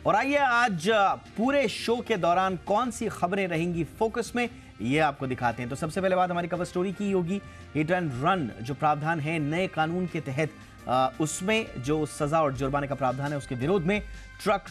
और आइए आज पूरे शो के दौरान कौन सी खबरें रहेंगी फोकस में, ये आपको दिखाते हैं। तो सबसे पहले बात हमारी कवर स्टोरी की होगी। हिट एंड रन जो प्रावधान है नए कानून के तहत, उसमें जो सजा और जुर्माने का प्रावधान है उसके विरोध में ट्रक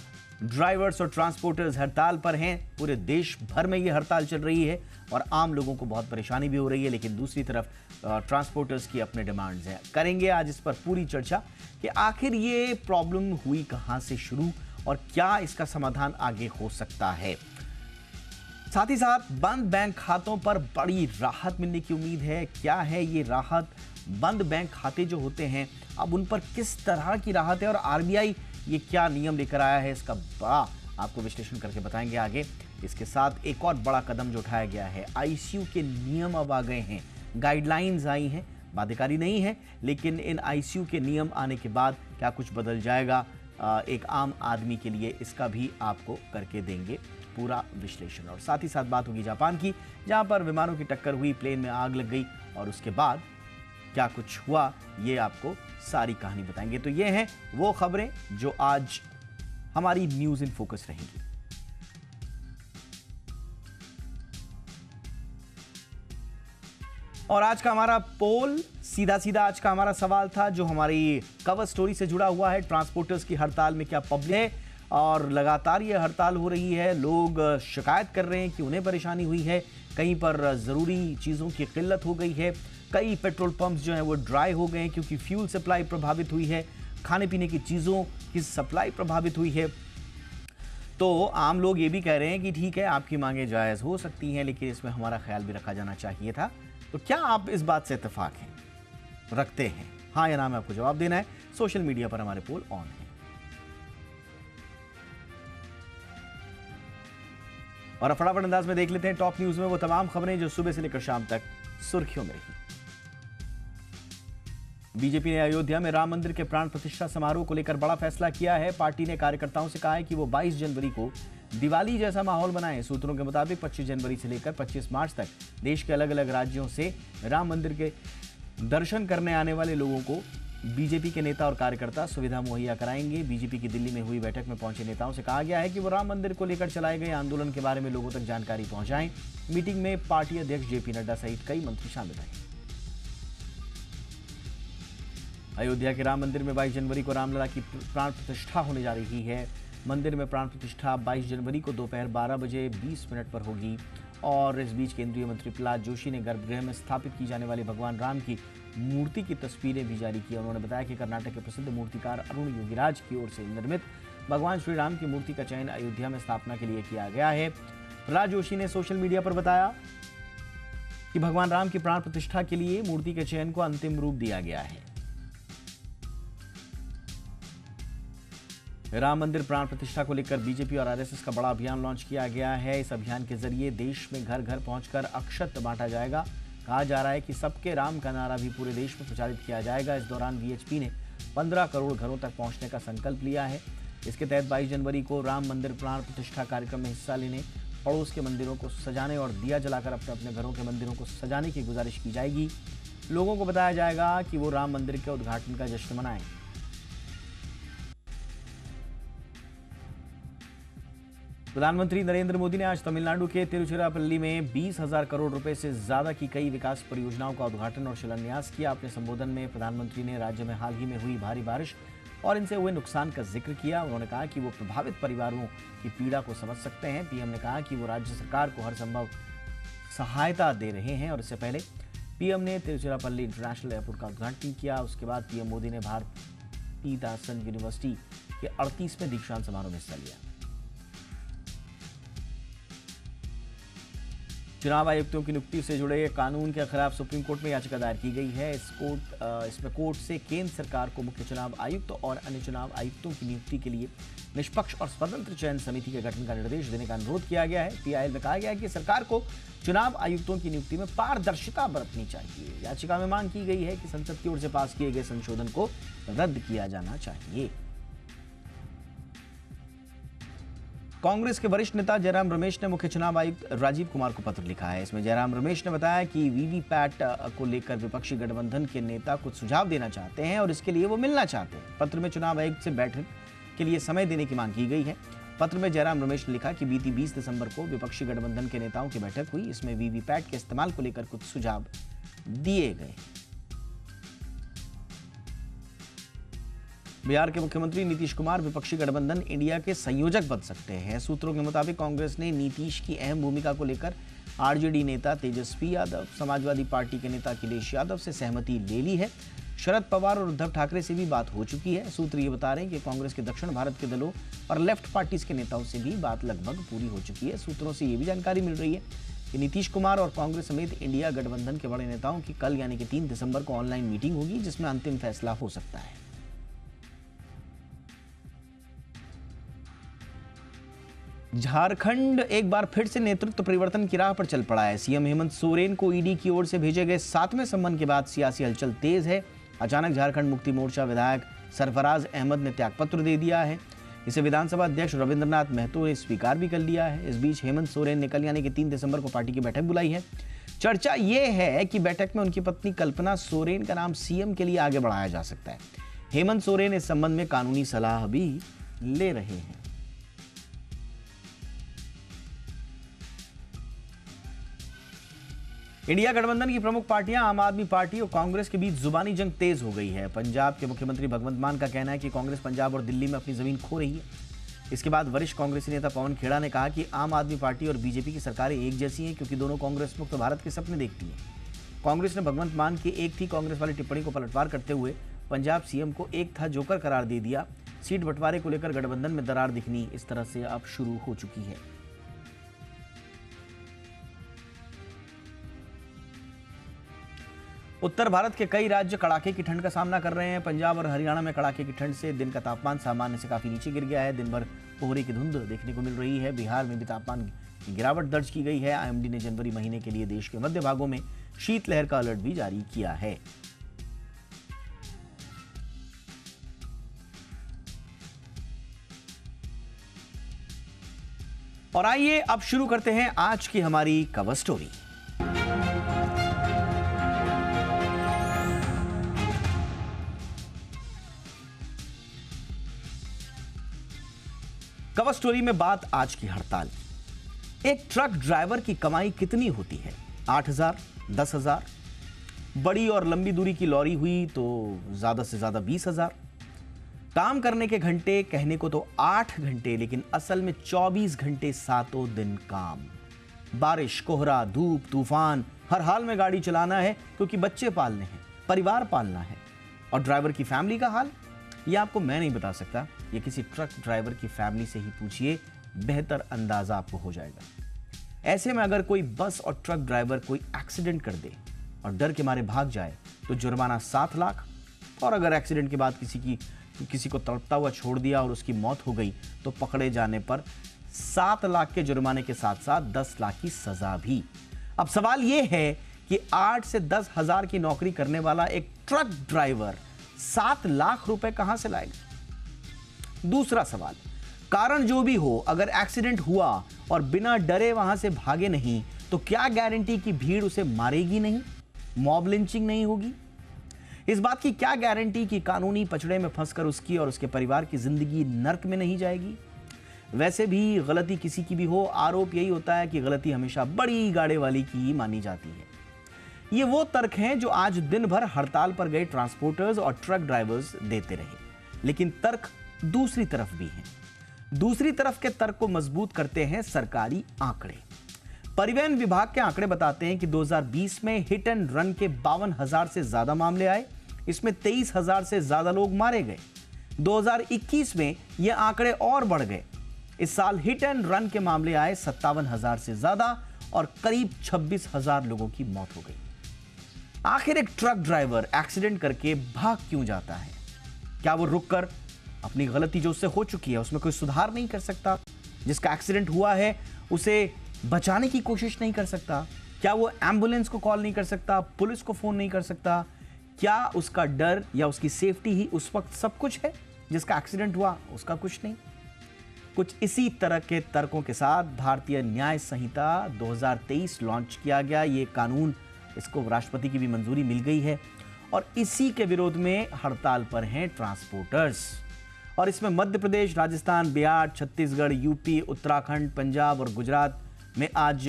ड्राइवर्स और ट्रांसपोर्टर्स हड़ताल पर हैं। पूरे देश भर में ये हड़ताल चल रही है और आम लोगों को बहुत परेशानी भी हो रही है, लेकिन दूसरी तरफ ट्रांसपोर्टर्स की अपने डिमांड्स हैं। करेंगे आज इस पर पूरी चर्चा कि आखिर ये प्रॉब्लम हुई कहां से शुरू और क्या इसका समाधान आगे हो सकता है। साथ ही साथ बंद बैंक खातों पर बड़ी राहत मिलने की उम्मीद है। क्या है ये राहत? बंद बैंक खाते जो होते हैं अब उन पर किस तरह की राहत है और आरबीआई ये क्या नियम लेकर आया है, इसका बड़ा आपको विश्लेषण करके बताएंगे आगे। इसके साथ एक और बड़ा कदम जो उठाया गया है, आईसीयू के नियम अब आ गए हैं, गाइडलाइंस आई हैं, बाध्यकारी नहीं है, लेकिन इन आईसीयू के नियम आने के बाद क्या कुछ बदल जाएगा एक आम आदमी के लिए, इसका भी आपको करके देंगे पूरा विश्लेषण। और साथ ही साथ बात होगी जापान की, जहां पर विमानों की टक्कर हुई, प्लेन में आग लग गई और उसके बाद क्या कुछ हुआ, ये आपको सारी कहानी बताएंगे। तो ये हैं वो खबरें जो आज हमारी न्यूज इन फोकस रहेंगी। और आज का हमारा पोल सीधा सीधा आज का हमारा सवाल था जो हमारी कवर स्टोरी से जुड़ा हुआ है। ट्रांसपोर्टर्स की हड़ताल में क्या पब्लिक है, और लगातार ये हड़ताल हो रही है, लोग शिकायत कर रहे हैं कि उन्हें परेशानी हुई है, कहीं पर ज़रूरी चीज़ों की किल्लत हो गई है, कई पेट्रोल पंप्स जो हैं वो ड्राई हो गए हैं क्योंकि फ्यूल सप्लाई प्रभावित हुई है, खाने पीने की चीज़ों की सप्लाई प्रभावित हुई है। तो आम लोग ये भी कह रहे हैं कि ठीक है, आपकी मांगें जायज़ हो सकती हैं, लेकिन इसमें हमारा ख्याल भी रखा जाना चाहिए था। तो क्या आप इस बात से इत्तेफाक हैं, रखते हैं? हाँ या ना में आपको जवाब देना है। सोशल मीडिया पर हमारे पोल ऑन है। और फटाफट अंदाज में देख लेते हैं टॉप न्यूज में वो तमाम खबरें जो सुबह से लेकर शाम तक सुर्खियों में रही। बीजेपी ने अयोध्या में राम मंदिर के प्राण प्रतिष्ठा समारोह को लेकर बड़ा फैसला किया है। पार्टी ने कार्यकर्ताओं से कहा है कि वो 22 जनवरी को दिवाली जैसा माहौल बनाएं। सूत्रों के मुताबिक 25 जनवरी से लेकर 25 मार्च तक देश के अलग अलग राज्यों से राम मंदिर के दर्शन करने आने वाले लोगों को बीजेपी के नेता और कार्यकर्ता सुविधा मुहैया कराएंगे। बीजेपी की दिल्ली में हुई बैठक में पहुंचे नेताओं से कहा गया है कि वो राम मंदिर को लेकर चलाए गए आंदोलन के बारे में लोगों तक जानकारी पहुंचाएं। मीटिंग में पार्टी अध्यक्ष जेपी नड्डा सहित कई मंत्री शामिल रहे। अयोध्या के राम मंदिर में 22 जनवरी को रामलला की प्राण प्रतिष्ठा होने जा रही है। मंदिर में प्राण प्रतिष्ठा 22 जनवरी को दोपहर 12 बजे 20 मिनट पर होगी। और इस बीच केंद्रीय मंत्री प्रहलाद जोशी ने गर्भगृह में स्थापित की जाने वाली भगवान राम की मूर्ति की तस्वीरें भी जारी की। उन्होंने बताया कि कर्नाटक के प्रसिद्ध मूर्तिकार अरुण योगीराज की ओर से निर्मित भगवान श्री राम की मूर्ति का चयन अयोध्या में स्थापना के लिए किया गया है। प्रहलाद जोशी ने सोशल मीडिया पर बताया कि भगवान राम की प्राण प्रतिष्ठा के लिए मूर्ति के चयन को अंतिम रूप दिया गया है। राम मंदिर प्राण प्रतिष्ठा को लेकर बीजेपी और आरएसएस का बड़ा अभियान लॉन्च किया गया है। इस अभियान के जरिए देश में घर घर पहुंचकर अक्षत बांटा जाएगा। कहा जा रहा है कि सबके राम का नारा भी पूरे देश में प्रचारित किया जाएगा। इस दौरान बीएचपी ने 15 करोड़ घरों तक पहुंचने का संकल्प लिया है। इसके तहत 22 जनवरी को राम मंदिर प्राण प्रतिष्ठा कार्यक्रम में हिस्सा लेने, पड़ोस के मंदिरों को सजाने और दिया जलाकर अपने अपने घरों के मंदिरों को सजाने की गुजारिश की जाएगी। लोगों को बताया जाएगा कि वो राम मंदिर के उद्घाटन का जश्न मनाएं। प्रधानमंत्री नरेंद्र मोदी ने आज तमिलनाडु के तिरुचिरापल्ली में 20,000 करोड़ रुपए से ज्यादा की कई विकास परियोजनाओं का उद्घाटन और शिलान्यास किया। अपने संबोधन में प्रधानमंत्री ने राज्य में हाल ही में हुई भारी बारिश और इनसे हुए नुकसान का जिक्र किया। उन्होंने कहा कि वो प्रभावित परिवारों की पीड़ा को समझ सकते हैं। पीएम ने कहा कि वो राज्य सरकार को हर संभव सहायता दे रहे हैं। और इससे पहले पीएम ने तिरुचिरापल्ली इंटरनेशनल एयरपोर्ट का उद्घाटन किया। उसके बाद पीएम मोदी ने भारतीदासन यूनिवर्सिटी के 38वें दीक्षांत समारोह में हिस्सा लिया। चुनाव आयुक्तों की नियुक्ति से जुड़े कानून के खिलाफ सुप्रीम कोर्ट में याचिका दायर की गई है। इसमें कोर्ट से केंद्र सरकार को मुख्य चुनाव आयुक्त और अन्य चुनाव आयुक्तों की नियुक्ति के लिए निष्पक्ष और स्वतंत्र चयन समिति के गठन का निर्देश देने का अनुरोध किया गया है। पीआईएल में कहा गया है कि सरकार को चुनाव आयुक्तों की नियुक्ति में पारदर्शिता बरतनी चाहिए। याचिका में मांग की गई है कि संसद की ओर से पास किए गए संशोधन को रद्द किया जाना चाहिए। कांग्रेस के वरिष्ठ नेता जयराम रमेश ने मुख्य चुनाव आयुक्त राजीव कुमार को पत्र लिखा है। इसमें जयराम रमेश ने बताया कि वीवीपैट को लेकर विपक्षी गठबंधन के नेता कुछ सुझाव देना चाहते हैं और इसके लिए वो मिलना चाहते हैं। पत्र में चुनाव आयुक्त से बैठक के लिए समय देने की मांग की गई है। पत्र में जयराम रमेश ने लिखा कि बीती 20 दिसंबर को विपक्षी गठबंधन के नेताओं की बैठक हुई। इसमें वीवीपैट के इस्तेमाल को लेकर कुछ सुझाव दिए गए। बिहार के मुख्यमंत्री नीतीश कुमार विपक्षी गठबंधन इंडिया के संयोजक बन सकते हैं। सूत्रों के मुताबिक कांग्रेस ने नीतीश की अहम भूमिका को लेकर आरजेडी नेता तेजस्वी यादव, समाजवादी पार्टी के नेता अखिलेश यादव से सहमति ले ली है। शरद पवार और उद्धव ठाकरे से भी बात हो चुकी है। सूत्र ये बता रहे हैं कि कांग्रेस के दक्षिण भारत के दलों और लेफ्ट पार्टीज के नेताओं से भी बात लगभग पूरी हो चुकी है। सूत्रों से ये भी जानकारी मिल रही है कि नीतीश कुमार और कांग्रेस समेत इंडिया गठबंधन के बड़े नेताओं की कल यानी कि 3 दिसंबर को ऑनलाइन मीटिंग होगी, जिसमें अंतिम फैसला हो सकता है। झारखंड एक बार फिर से नेतृत्व परिवर्तन की राह पर चल पड़ा है। सीएम हेमंत सोरेन को ईडी की ओर से भेजे गए 7वें सम्मन के बाद सियासी हलचल तेज है। अचानक झारखंड मुक्ति मोर्चा विधायक सरफराज अहमद ने त्यागपत्र दे दिया है। इसे विधानसभा अध्यक्ष रविंद्रनाथ महतो ने स्वीकार भी कर लिया है। इस बीच हेमंत सोरेन ने कल यानी कि 3 दिसंबर को पार्टी की बैठक बुलाई है। चर्चा यह है कि बैठक में उनकी पत्नी कल्पना सोरेन का नाम सीएम के लिए आगे बढ़ाया जा सकता है। हेमंत सोरेन इस संबंध में कानूनी सलाह भी ले रहे हैं। इंडिया गठबंधन की प्रमुख पार्टियां आम आदमी पार्टी और कांग्रेस के बीच जुबानी जंग तेज हो गई है। पंजाब के मुख्यमंत्री भगवंत मान का कहना है कि कांग्रेस पंजाब और दिल्ली में अपनी जमीन खो रही है। इसके बाद वरिष्ठ कांग्रेसी नेता पवन खेड़ा ने कहा कि आम आदमी पार्टी और बीजेपी की सरकारें एक जैसी हैं, क्योंकि दोनों कांग्रेस मुक्त भारत के सपने देखती हैं। कांग्रेस ने भगवंत मान की एक थी कांग्रेस वाली टिप्पणी को पलटवार करते हुए पंजाब सीएम को एक था जोकर करार दे दिया। सीट बंटवारे को लेकर गठबंधन में दरार दिखनी इस तरह से अब शुरू हो चुकी है। उत्तर भारत के कई राज्य कड़ाके की ठंड का सामना कर रहे हैं। पंजाब और हरियाणा में कड़ाके की ठंड से दिन का तापमान सामान्य से काफी नीचे गिर गया है। दिन भर कोहरे की धुंध देखने को मिल रही है। बिहार में भी तापमान की गिरावट दर्ज की गई है। आईएमडी ने जनवरी महीने के लिए देश के मध्य भागों में शीतलहर का अलर्ट भी जारी किया है। और आइए अब शुरू करते हैं आज की हमारी कवर स्टोरी। कवर स्टोरी में बात आज की हड़ताल की। एक ट्रक ड्राइवर की कमाई कितनी होती है? 8,000, 10,000। बड़ी और लंबी दूरी की लॉरी हुई तो ज्यादा से ज्यादा 20,000। काम करने के घंटे कहने को तो 8 घंटे, लेकिन असल में 24 घंटे 7 दिन काम। बारिश, कोहरा, धूप, तूफान, हर हाल में गाड़ी चलाना है, क्योंकि बच्चे पालने हैं, परिवार पालना है। और ड्राइवर की फैमिली का हाल ये आपको मैं नहीं बता सकता, ये किसी ट्रक ड्राइवर की फैमिली से ही पूछिए, बेहतर अंदाजा आपको हो जाएगा। ऐसे में अगर कोई बस और ट्रक ड्राइवर कोई एक्सीडेंट कर दे और डर के मारे भाग जाए तो जुर्माना 7 लाख, और अगर एक्सीडेंट के बाद किसी को तड़पता हुआ छोड़ दिया और उसकी मौत हो गई तो पकड़े जाने पर 7 लाख के जुर्माने के साथ साथ 10 लाख की सजा भी। अब सवाल यह है कि 8 से 10 हजार की नौकरी करने वाला एक ट्रक ड्राइवर 7 लाख रुपए कहां से लाएगा? दूसरा सवाल, कारण जो भी हो, अगर एक्सीडेंट हुआ और बिना डरे वहां से भागे नहीं तो क्या गारंटी कि भीड़ उसे मारेगी नहीं, मॉब लिंचिंग नहीं होगी? इस बात की क्या गारंटी कि कानूनी पचड़े में फंसकर उसकी और उसके परिवार की जिंदगी नर्क में नहीं जाएगी? वैसे भी गलती किसी की भी हो, आरोप यही होता है कि गलती हमेशा बड़ी गाड़ी वाली की ही मानी जाती है। ये वो तर्क हैं जो आज दिन भर हड़ताल पर गए ट्रांसपोर्टर्स और ट्रक ड्राइवर्स देते रहे, लेकिन तर्क दूसरी तरफ भी हैं। दूसरी तरफ के तर्क को मजबूत करते हैं सरकारी आंकड़े। परिवहन विभाग के आंकड़े बताते हैं कि 2020 में हिट एंड रन के 52,000 से ज्यादा मामले आए, इसमें 23,000 से ज्यादा लोग मारे गए। 2021 में ये आंकड़े और बढ़ गए। इस साल हिट एंड रन के मामले आए 57,000 से ज्यादा और करीब 26,000 लोगों की मौत हो गई। आखिर एक ट्रक ड्राइवर एक्सीडेंट करके भाग क्यों जाता है? क्या वो रुककर अपनी गलती जो उससे हो चुकी है उसमें कोई सुधार नहीं कर सकता? जिसका एक्सीडेंट हुआ है उसे बचाने की कोशिश नहीं कर सकता? क्या वो एम्बुलेंस को कॉल नहीं कर सकता, पुलिस को फोन नहीं कर सकता? क्या उसका डर या उसकी सेफ्टी ही उस वक्त सब कुछ है? जिसका एक्सीडेंट हुआ उसका कुछ नहीं? कुछ इसी तरह के तर्कों के साथ भारतीय न्याय संहिता 2023 लॉन्च किया गया। ये कानून, इसको राष्ट्रपति की भी मंजूरी मिल गई है और इसी के विरोध में हड़ताल पर हैं ट्रांसपोर्टर्स। और इसमें मध्य प्रदेश, राजस्थान, बिहार, छत्तीसगढ़, यूपी, उत्तराखंड, पंजाब और गुजरात में आज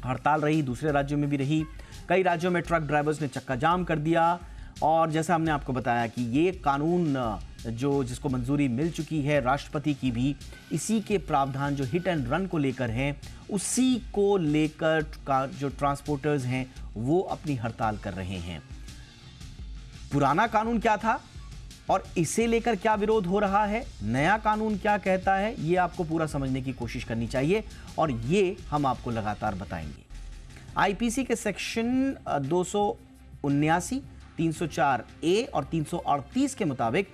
हड़ताल रही, दूसरे राज्यों में भी रही। कई राज्यों में ट्रक ड्राइवर्स ने चक्का जाम कर दिया और जैसा हमने आपको बताया कि ये कानून जिसको मंजूरी मिल चुकी है राष्ट्रपति की भी, इसी के प्रावधान जो हिट एंड रन को लेकर हैं, उसी को लेकर जो ट्रांसपोर्टर्स हैं वो अपनी हड़ताल कर रहे हैं। पुराना कानून क्या था और इसे लेकर क्या विरोध हो रहा है, नया कानून क्या कहता है, ये आपको पूरा समझने की कोशिश करनी चाहिए और ये हम आपको लगातार बताएंगे। आईपीसी के सेक्शन 279, 304 ए और 338 के मुताबिक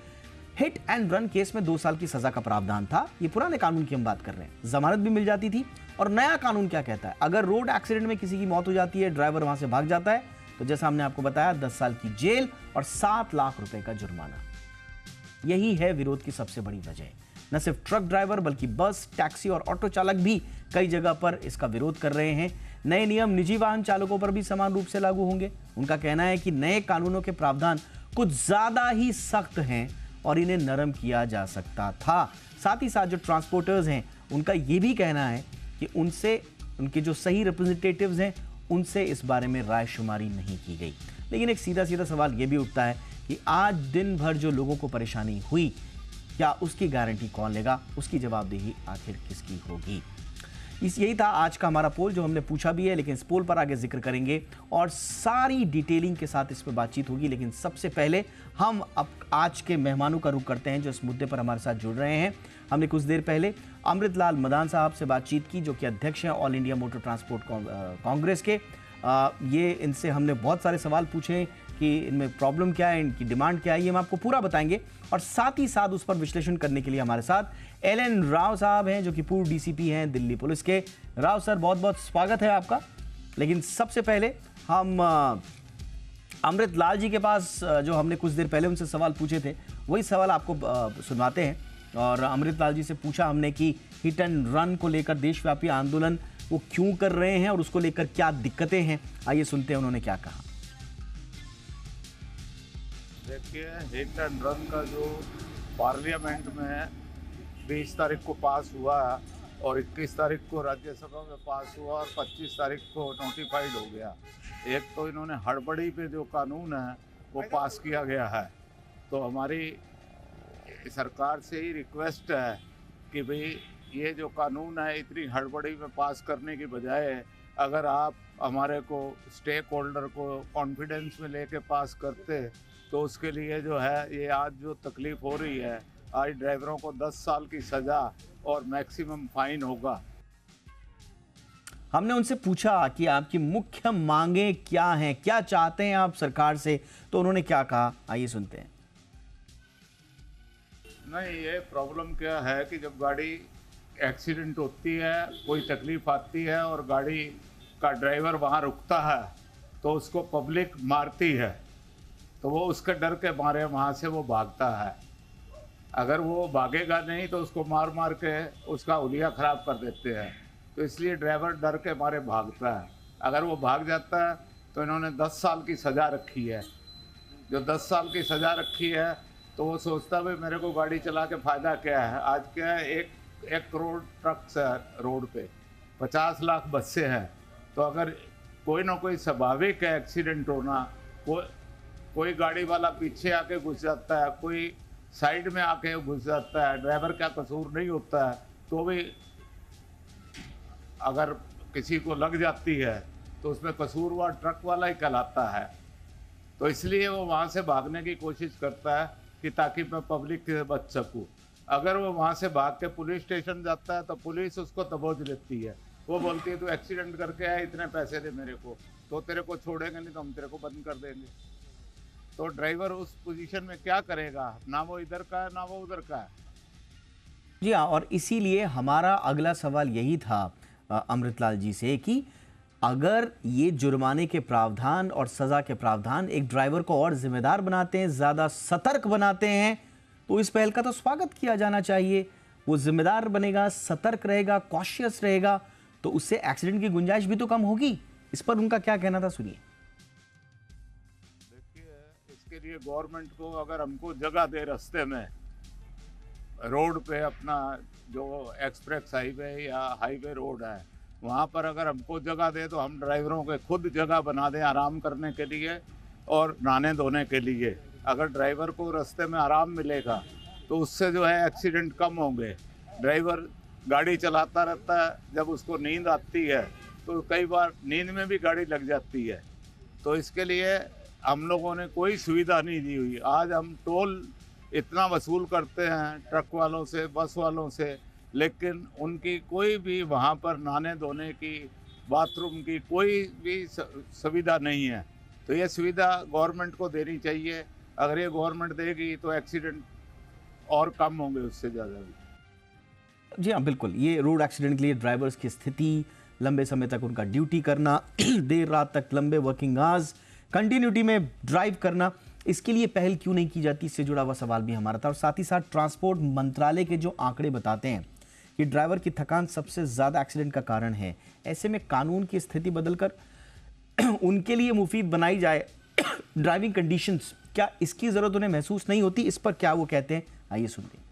हिट एंड रन केस में 2 साल की सजा का प्रावधान था। ये पुराने कानून की हम बात कर रहे हैं, जमानत भी मिल जाती थी। और नया कानून क्या कहता है, अगर रोड एक्सीडेंट में किसी की मौत हो जाती है, ड्राइवर वहां से भाग जाता है, तो जैसा हमने आपको बताया 10 साल की जेल और 7 लाख रुपए का जुर्माना। यही है विरोध की सबसे बड़ी वजह। न सिर्फ ट्रक ड्राइवर बल्कि बस, टैक्सी और ऑटो चालक भी कई जगह पर इसका विरोध कर रहे हैं। नए नियम निजी वाहन चालकों पर भी समान रूप से लागू होंगे। उनका कहना है कि नए कानूनों के प्रावधान कुछ ज्यादा ही सख्त हैं और इन्हें नरम किया जा सकता था। साथ ही साथ जो ट्रांसपोर्टर्स हैं उनका यह भी कहना है कि उनके जो सही रिप्रेजेंटेटिव्स हैं उनसे इस बारे में राय शुमारी नहीं की गई। लेकिन एक सीधा सीधा सवाल यह भी उठता है कि आज दिन भर जो लोगों को परेशानी हुई, क्या उसकी गारंटी कौन लेगा, उसकी जवाबदेही आखिर किसकी होगी। यही था आज का हमारा पोल जो हमने पूछा भी है, लेकिन इस पोल पर आगे जिक्र करेंगे और सारी डिटेलिंग के साथ इस पर बातचीत होगी। लेकिन सबसे पहले हम अब आज के मेहमानों का रुख करते हैं जो इस मुद्दे पर हमारे साथ जुड़ रहे हैं। हमने कुछ देर पहले अमृतलाल मदान साहब से बातचीत की जो कि अध्यक्ष हैं all India motor transport Congress के। ये इनसे हमने बहुत सारे सवाल पूछे कि इनमें प्रॉब्लम क्या है, इनकी डिमांड क्या है, ये हम आपको पूरा बताएंगे। और साथ ही साथ उस पर विश्लेषण करने के लिए हमारे साथ एलएन राव साहब हैं जो कि पूर्व डीसीपी हैं दिल्ली पुलिस के। राव सर, बहुत बहुत स्वागत है आपका। लेकिन सबसे पहले हम अमृत लाल जी के पास जो हमने कुछ देर पहले उनसे सवाल पूछे थे वही सवाल आपको सुनवाते हैं। और अमृत लाल जी से पूछा हमने कि हिट एंड रन को लेकर देशव्यापी आंदोलन वो क्यों कर रहे हैं और उसको लेकर क्या दिक्कतें हैं। आइए सुनते हैं उन्होंने क्या कहा। देखिए, हिट एंड रन का जो पार्लियामेंट में 20 तारीख को पास हुआ और 21 तारीख को राज्यसभा में पास हुआ और 25 तारीख को नोटिफाइड हो गया। एक तो इन्होंने हड़बड़ी पे जो कानून है वो पास किया गया है। तो हमारी सरकार से ही रिक्वेस्ट है कि भाई ये जो कानून है इतनी हड़बड़ी में पास करने की बजाय अगर आप हमारे को स्टेक होल्डर को कॉन्फिडेंस में लेके पास करते तो उसके लिए जो है ये आज जो तकलीफ हो रही है, आज ड्राइवरों को 10 साल की सज़ा और मैक्सिमम फाइन होगा। हमने उनसे पूछा कि आपकी मुख्य मांगे क्या हैं, क्या चाहते हैं आप सरकार से, तो उन्होंने क्या कहा, आइए सुनते हैं। नहीं, ये प्रॉब्लम क्या है कि जब गाड़ी एक्सीडेंट होती है, कोई तकलीफ आती है और गाड़ी का ड्राइवर वहाँ रुकता है तो उसको पब्लिक मारती है, तो वो उसके डर के मारे वहाँ से वो भागता है। अगर वो भागेगा नहीं तो उसको मार मार के उसका हुलिया ख़राब कर देते हैं, तो इसलिए ड्राइवर डर के मारे भागता है। अगर वो भाग जाता है तो इन्होंने 10 साल की सज़ा रखी है। जो 10 साल की सज़ा रखी है तो वो सोचता भाई मेरे को गाड़ी चला के फ़ायदा क्या है। आज क्या है, एक करोड़ ट्रक्स है रोड पे, 50 लाख बसें हैं। तो अगर कोई ना कोई स्वाभाविक है एक्सीडेंट होना, कोई गाड़ी वाला पीछे आके घुस जाता है, कोई साइड में आके घुस जाता है, ड्राइवर का कसूर नहीं होता है, तो भी अगर किसी को लग जाती है तो उसमें कसूरवार ट्रक वाला ही कहलाता है। तो इसलिए वो वहाँ से भागने की कोशिश करता है कि ताकि मैं पब्लिक से बच सकूँ। अगर वो वहाँ से भाग के पुलिस स्टेशन जाता है तो पुलिस उसको दबोच लेती है। वो बोलती है तू एक्सीडेंट करके आया, इतने पैसे दे मेरे को, तो तेरे को छोड़ेंगे नहीं तो हम तेरे को बंद कर देंगे। तो ड्राइवर उस पोजीशन में क्या करेगा, ना वो इधर का है ना वो उधर का है। जी हाँ, और इसीलिए हमारा अगला सवाल यही था अमृतलाल जी से कि अगर ये जुर्माने के प्रावधान और सज़ा के प्रावधान एक ड्राइवर को और जिम्मेदार बनाते हैं, ज़्यादा सतर्क बनाते हैं, तो इस पहल का तो स्वागत किया जाना चाहिए। वो जिम्मेदार बनेगा, सतर्क रहेगा, कॉशियस रहेगा, तो उससे एक्सीडेंट की गुंजाइश भी तो कम होगी। इस पर उनका क्या कहना था, सुनिए। देखिए, इसके लिए गवर्नमेंट को अगर हमको जगह दे रास्ते में रोड पे अपना जो एक्सप्रेस हाईवे या हाईवे रोड है वहाँ पर अगर हमको जगह दे तो हम ड्राइवरों के खुद जगह बना दें आराम करने के लिए और नहाने धोने के लिए। अगर ड्राइवर को रास्ते में आराम मिलेगा तो उससे जो है एक्सीडेंट कम होंगे। ड्राइवर गाड़ी चलाता रहता है, जब उसको नींद आती है तो कई बार नींद में भी गाड़ी लग जाती है। तो इसके लिए हम लोगों ने कोई सुविधा नहीं दी हुई। आज हम टोल इतना वसूल करते हैं ट्रक वालों से, बस वालों से, लेकिन उनकी कोई भी वहाँ पर नहाने धोने की, बाथरूम की कोई भी सुविधा नहीं है। तो ये सुविधा गवर्नमेंट को देनी चाहिए। अगर ये गवर्नमेंट देगी तो एक्सीडेंट और कम होंगे उससे ज़्यादा भी। जी हाँ, बिल्कुल। ये रोड एक्सीडेंट के लिए ड्राइवर्स की स्थिति, लंबे समय तक उनका ड्यूटी करना, देर रात तक लंबे वर्किंग आवर्स, कंटिन्यूटी में ड्राइव करना, इसके लिए पहल क्यों नहीं की जाती, इससे जुड़ा हुआ सवाल भी हमारा था। और साथ ही साथ ट्रांसपोर्ट मंत्रालय के जो आंकड़े बताते हैं कि ड्राइवर की थकान सबसे ज़्यादा एक्सीडेंट का कारण है। ऐसे में कानून की स्थिति बदलकर उनके लिए मुफीद बनाई जाए ड्राइविंग कंडीशंस, क्या इसकी ज़रूरत उन्हें महसूस नहीं होती? इस पर क्या वो कहते हैं, आइए सुनते हैं।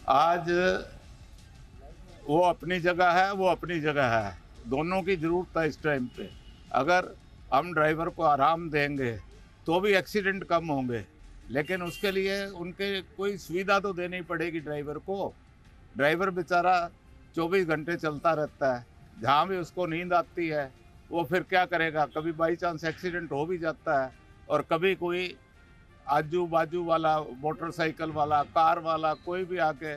आज वो अपनी जगह है, वो अपनी जगह है, दोनों की ज़रूरत है इस टाइम पे। अगर हम ड्राइवर को आराम देंगे तो भी एक्सीडेंट कम होंगे, लेकिन उसके लिए उनके कोई सुविधा तो देनी पड़ेगी ड्राइवर को। ड्राइवर बेचारा 24 घंटे चलता रहता है, जहाँ भी उसको नींद आती है वो फिर क्या करेगा। कभी बाई चांस एक्सीडेंट हो भी जाता है और कभी कोई आजू बाजू वाला, मोटरसाइकिल वाला, कार वाला कोई भी आके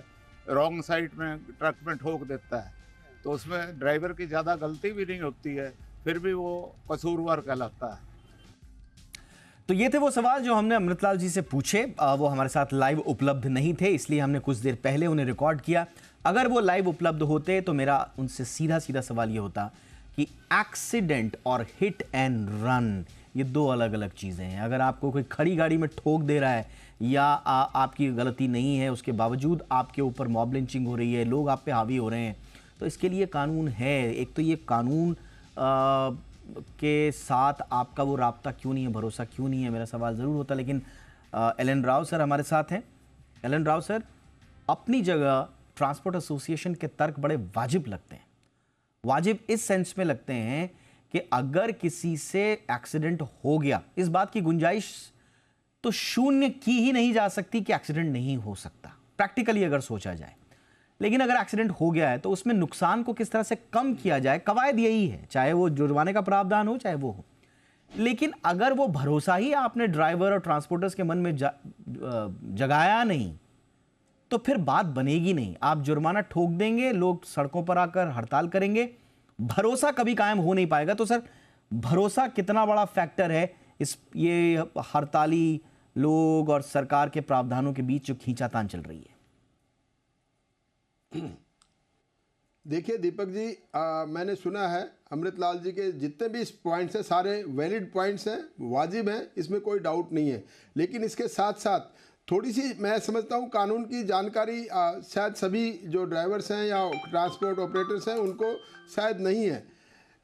रॉन्ग साइड में ट्रक में ठोक देता है। तो उसमें ड्राइवर की ज़्यादा गलती भी नहीं होती है, फिर भी वो कसूरवार कहलाता है। तो ये थे वो सवाल जो हमने अमृतलाल जी से पूछे। वो हमारे साथ लाइव उपलब्ध नहीं थे, इसलिए हमने कुछ देर पहले उन्हें रिकॉर्ड किया। अगर वो लाइव उपलब्ध होते तो मेरा उनसे सीधा सीधा सवाल ये होता कि एक्सीडेंट और हिट एंड रन ये दो अलग अलग चीज़ें हैं। अगर आपको कोई खड़ी गाड़ी में ठोक दे रहा है या आपकी गलती नहीं है, उसके बावजूद आपके ऊपर मॉब लिंचिंग हो रही है, लोग आप पे हावी हो रहे हैं, तो इसके लिए कानून है। एक तो ये कानून के साथ आपका वो राब्ता क्यों नहीं है, भरोसा क्यों नहीं है, मेरा सवाल ज़रूर होता। लेकिन एलन राव सर हमारे साथ हैं। एलन राव सर, अपनी जगह ट्रांसपोर्ट एसोसिएशन के तर्क बड़े वाजिब लगते हैं। वाजिब इस सेंस में लगते हैं कि अगर किसी से एक्सीडेंट हो गया, इस बात की गुंजाइश तो शून्य की ही नहीं जा सकती कि एक्सीडेंट नहीं हो सकता, प्रैक्टिकली अगर सोचा जाए। लेकिन अगर एक्सीडेंट हो गया है तो उसमें नुकसान को किस तरह से कम किया जाए, कवायद यही है, चाहे वो जुर्माने का प्रावधान हो चाहे वो हो। लेकिन अगर वो भरोसा ही आपने ड्राइवर और ट्रांसपोर्टर्स के मन में जगाया नहीं तो फिर बात बनेगी नहीं। आप जुर्माना ठोक देंगे, लोग सड़कों पर आकर हड़ताल करेंगे, भरोसा कभी कायम हो नहीं पाएगा। तो सर, भरोसा कितना बड़ा फैक्टर है इस ये हड़ताली लोग और सरकार के प्रावधानों के बीच जो खींचातान चल रही है? देखिए दीपक जी, मैंने सुना है अमृतलाल जी के जितने भी पॉइंट्स हैं सारे वैलिड पॉइंट्स हैं, वाजिब हैं, इसमें कोई डाउट नहीं है। लेकिन इसके साथ साथ थोड़ी सी मैं समझता हूँ कानून की जानकारी शायद सभी जो ड्राइवर्स हैं या ट्रांसपोर्ट ऑपरेटर्स हैं उनको शायद नहीं है।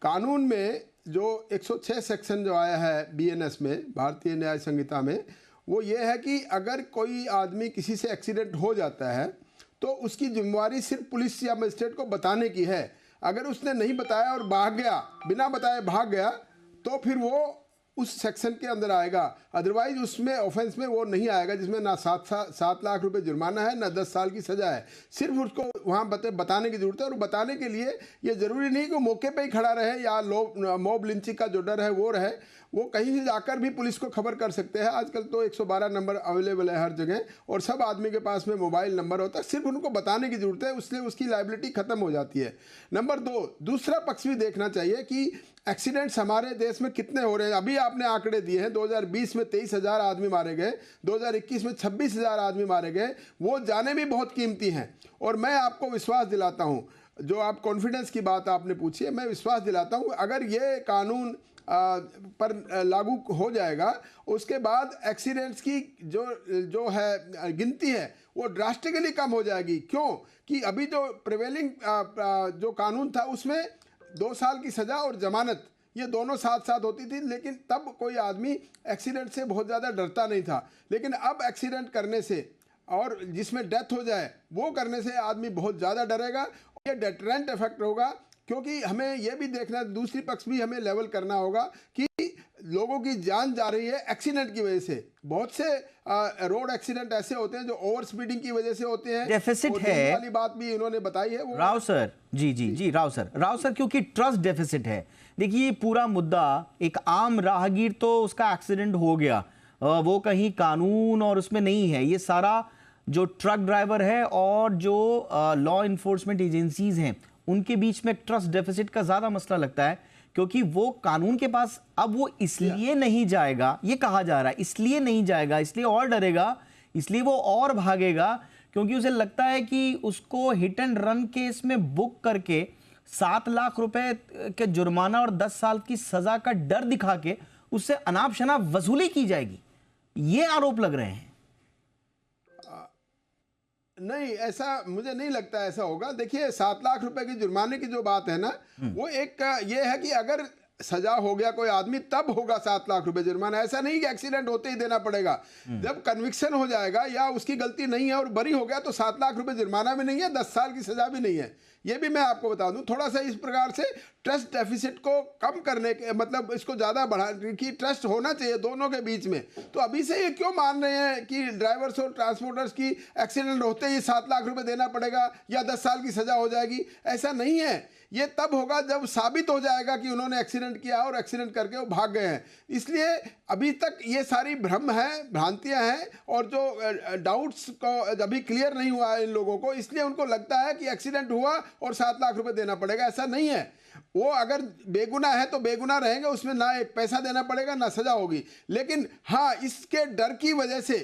कानून में जो 106 सेक्शन जो आया है बीएनएस में, भारतीय न्याय संहिता में, वो ये है कि अगर कोई आदमी किसी से एक्सीडेंट हो जाता है तो उसकी जिम्मेवारी सिर्फ पुलिस या मजिस्ट्रेट को बताने की है। अगर उसने नहीं बताया और भाग गया, बिना बताए भाग गया, तो फिर वो उस सेक्शन के अंदर आएगा। अदरवाइज उसमें ऑफेंस में वो नहीं आएगा, जिसमें ना 7 लाख रुपए जुर्माना है ना 10 साल की सजा है। सिर्फ उसको वहाँ बताने की जरूरत है। और बताने के लिए ये जरूरी नहीं कि मौके पे ही खड़ा रहे या मॉब लिंचिंग का जो डर है वो रहे, वो कहीं से जाकर भी पुलिस को खबर कर सकते हैं। आजकल तो 112 नंबर अवेलेबल है हर जगह और सब आदमी के पास में मोबाइल नंबर होता है। सिर्फ उनको बताने की जरूरत है, इसलिए उसकी लायबिलिटी खत्म हो जाती है। नंबर 2, दूसरा पक्ष भी देखना चाहिए कि एक्सीडेंट्स हमारे देश में कितने हो रहे हैं। अभी आपने आंकड़े दिए हैं, 2020 में 23,000 आदमी मारे गए, 2021 में 26,000 आदमी मारे गए। वो जाने भी बहुत कीमती हैं। और मैं आपको विश्वास दिलाता हूँ, जो आप कॉन्फिडेंस की बात आपने पूछी है, मैं विश्वास दिलाता हूँ अगर ये कानून पर लागू हो जाएगा, उसके बाद एक्सीडेंट्स की जो है गिनती है वो ड्रास्टिकली कम हो जाएगी। क्यों कि अभी जो प्रिवेलिंग जो कानून था उसमें 2 साल की सज़ा और जमानत ये दोनों साथ साथ होती थी, लेकिन तब कोई आदमी एक्सीडेंट से बहुत ज़्यादा डरता नहीं था। लेकिन अब एक्सीडेंट करने से और जिसमें डेथ हो जाए वो करने से आदमी बहुत ज़्यादा डरेगा। ये डेटरेंट इफेक्ट होगा, क्योंकि हमें ये भी देखना, दूसरी पक्ष भी हमें लेवल करना होगा कि लोगों की जान जा रही है एक्सीडेंट की वजह से। बहुत से रोड एक्सीडेंट ऐसे होते हैं जो ओवर स्पीडिंग की वजह से होते हैं। डेफिसिट है वाली बात भी इन्होंने बताई है वो। राव सर, जी राव सर, क्योंकि ट्रस्ट डेफिसिट है। देखिए, पूरा मुद्दा, एक आम राहगीर तो उसका एक्सीडेंट हो गया, वो कहीं कानून और उसमें नहीं है। ये सारा जो ट्रक ड्राइवर है और जो लॉ इन्फोर्समेंट एजेंसीज हैं उनके बीच में ट्रस्ट डेफिसिट का ज्यादा मसला लगता है, क्योंकि वो कानून के पास अब वो इसलिए नहीं जाएगा, ये कहा जा रहा है, इसलिए नहीं जाएगा, इसलिए और डरेगा, इसलिए वो और भागेगा, क्योंकि उसे लगता है कि उसको हिट एंड रन केस में बुक करके 7 लाख रुपए के जुर्माना और 10 साल की सजा का डर दिखा के उससे अनाप शनाप वसूली की जाएगी। ये आरोप लग रहे हैं। नहीं, ऐसा मुझे नहीं लगता ऐसा होगा। देखिए, 7 लाख रुपए की जुर्माने की जो बात है ना, वो एक ये है कि अगर सजा हो गया कोई आदमी तब होगा 7 लाख रुपए जुर्माना। ऐसा नहीं कि एक्सीडेंट होते ही देना पड़ेगा। जब कन्विक्शन हो जाएगा या उसकी गलती नहीं है और बरी हो गया तो 7 लाख रुपए जुर्माना भी नहीं है, 10 साल की सजा भी नहीं है। ये भी मैं आपको बता दूं। थोड़ा सा इस प्रकार से ट्रस्ट डेफिसिट को कम करने के, मतलब इसको ज़्यादा बढ़ा कि ट्रस्ट होना चाहिए दोनों के बीच में। तो अभी से ये क्यों मान रहे हैं कि ड्राइवर्स और ट्रांसपोर्टर्स की एक्सीडेंट होते ही 7 लाख रुपए देना पड़ेगा या 10 साल की सज़ा हो जाएगी? ऐसा नहीं है। ये तब होगा जब साबित हो जाएगा कि उन्होंने एक्सीडेंट किया और एक्सीडेंट करके वो भाग गए हैं। इसलिए अभी तक ये सारी भ्रम है, भ्रांतियां हैं, और जो डाउट्स को अभी क्लियर नहीं हुआ है इन लोगों को, इसलिए उनको लगता है कि एक्सीडेंट हुआ और 7 लाख रुपए देना पड़ेगा। ऐसा नहीं है। वो अगर बेगुनाह है तो बेगुनाह रहेंगे, उसमें ना एक पैसा देना पड़ेगा ना सजा होगी। लेकिन हाँ, इसके डर की वजह से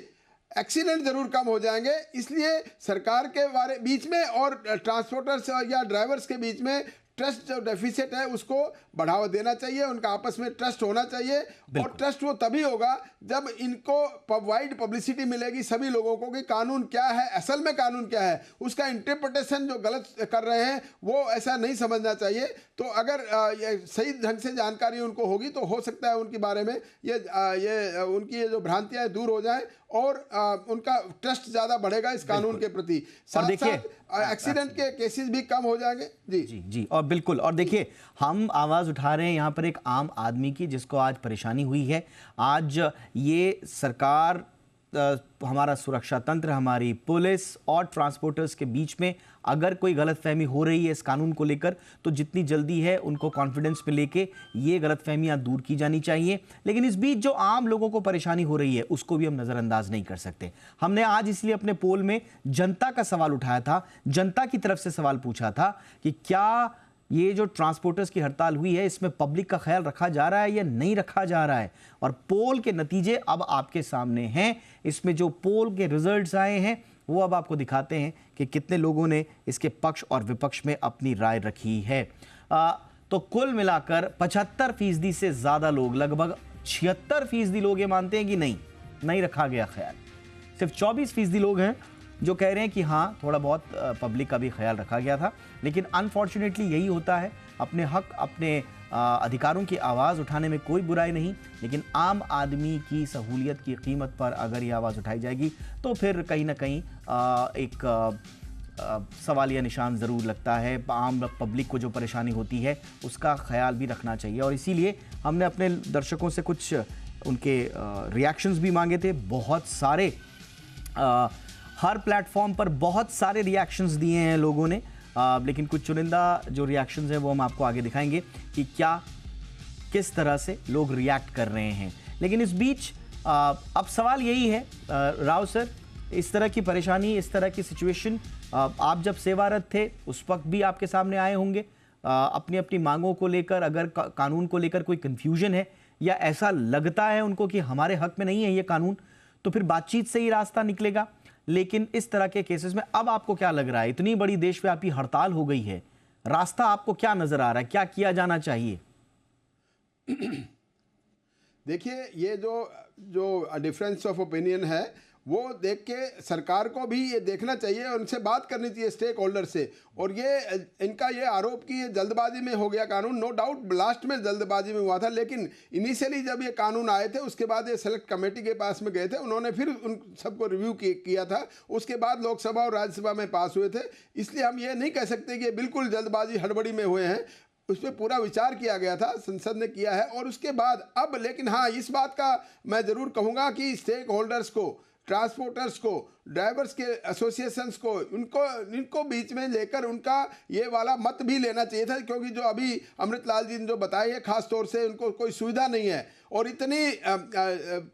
एक्सीडेंट जरूर कम हो जाएंगे। इसलिए सरकार के बीच में और ट्रांसपोर्टर्स या ड्राइवर्स के बीच में ट्रस्ट जो डेफिसिट है उसको बढ़ावा देना चाहिए। उनका आपस में ट्रस्ट होना चाहिए, और ट्रस्ट वो तभी होगा जब इनको वाइड पब्लिसिटी मिलेगी सभी लोगों को कि कानून क्या है, असल में कानून क्या है। उसका इंटरप्रिटेशन जो गलत कर रहे हैं वो ऐसा नहीं समझना चाहिए। तो अगर सही ढंग से जानकारी उनको होगी तो हो सकता है उनके बारे में ये उनकी जो भ्रांतियां दूर हो जाएं और उनका ट्रस्ट ज़्यादा बढ़ेगा इस कानून के प्रति। साथ साथ एक्सीडेंट के केसेस भी कम हो जाएंगे। जी, और बिल्कुल। और देखिए, हम आवाज़ उठा रहे हैं यहाँ पर एक आम आदमी की जिसको आज परेशानी हुई है। आज ये सरकार, हमारा सुरक्षा तंत्र, हमारी पुलिस और ट्रांसपोर्टर्स के बीच में अगर कोई गलतफहमी हो रही है इस कानून को लेकर, तो जितनी जल्दी है उनको कॉन्फिडेंस में लेके ये गलतफहमियां दूर की जानी चाहिए। लेकिन इस बीच जो आम लोगों को परेशानी हो रही है उसको भी हम नज़रअंदाज नहीं कर सकते। हमने आज इसलिए अपने पोल में जनता का सवाल उठाया था, जनता की तरफ से सवाल पूछा था कि क्या ये जो ट्रांसपोर्टर्स की हड़ताल हुई है इसमें पब्लिक का ख्याल रखा जा रहा है या नहीं रखा जा रहा है। और पोल के नतीजे अब आपके सामने हैं। इसमें जो पोल के रिजल्ट्स आए हैं वो अब आपको दिखाते हैं कि कितने लोगों ने इसके पक्ष और विपक्ष में अपनी राय रखी है। तो कुल मिलाकर 75% से ज़्यादा लोग, लगभग 76% लोग ये मानते हैं कि नहीं रखा गया ख्याल। सिर्फ 24% लोग हैं जो कह रहे हैं कि हाँ, थोड़ा बहुत पब्लिक का भी ख्याल रखा गया था। लेकिन अनफॉर्चुनेटली यही होता है, अपने हक, अपने अधिकारों की आवाज़ उठाने में कोई बुराई नहीं, लेकिन आम आदमी की सहूलियत की कीमत पर अगर ये आवाज़ उठाई जाएगी तो फिर कहीं ना कहीं एक सवालिया निशान ज़रूर लगता है। आम पब्लिक को जो परेशानी होती है उसका ख्याल भी रखना चाहिए। और इसीलिए हमने अपने दर्शकों से कुछ उनके रिएक्शंस भी मांगे थे। बहुत सारे हर प्लेटफॉर्म पर बहुत सारे रिएक्शंस दिए हैं लोगों ने, लेकिन कुछ चुनिंदा जो रिएक्शंस हैं वो हम आपको आगे दिखाएंगे कि किस तरह से लोग रिएक्ट कर रहे हैं। लेकिन इस बीच अब सवाल यही है, राव सर, इस तरह की परेशानी, इस तरह की सिचुएशन आप जब सेवारत थे उस वक्त भी आपके सामने आए होंगे अपनी अपनी मांगों को लेकर। अगर कानून को लेकर कोई कंफ्यूजन है या ऐसा लगता है उनको कि हमारे हक में नहीं है ये कानून, तो फिर बातचीत से ही रास्ता निकलेगा। लेकिन इस तरह के केसेस में अब आपको क्या लग रहा है? इतनी बड़ी देशव्यापी हड़ताल हो गई है, रास्ता आपको क्या नजर आ रहा है, क्या किया जाना चाहिए? देखिए, ये जो डिफरेंस ऑफ ओपिनियन है वो देख के सरकार को भी ये देखना चाहिए, उनसे बात करनी चाहिए स्टेक होल्डर से। और ये इनका ये आरोप कि ये जल्दबाजी में हो गया कानून, नो डाउट लास्ट में जल्दबाजी में हुआ था, लेकिन इनिशियली जब ये कानून आए थे उसके बाद ये सेलेक्ट कमेटी के पास में गए थे, उन्होंने फिर उन सबको रिव्यू किया था, उसके बाद लोकसभा और राज्यसभा में पास हुए थे। इसलिए हम ये नहीं कह सकते कि ये बिल्कुल जल्दबाजी हड़बड़ी में हुए हैं, उस पर पूरा विचार किया गया था, संसद ने किया है। और उसके बाद अब लेकिन हाँ, इस बात का मैं ज़रूर कहूँगा कि स्टेक होल्डर्स को, ट्रांसपोर्टर्स को, ड्राइवर्स के एसोसिएशंस को, इनको बीच में लेकर उनका ये वाला मत भी लेना चाहिए था, क्योंकि जो अभी अमृतलाल जी ने जो बताया है, खास तौर से उनको कोई सुविधा नहीं है और इतनी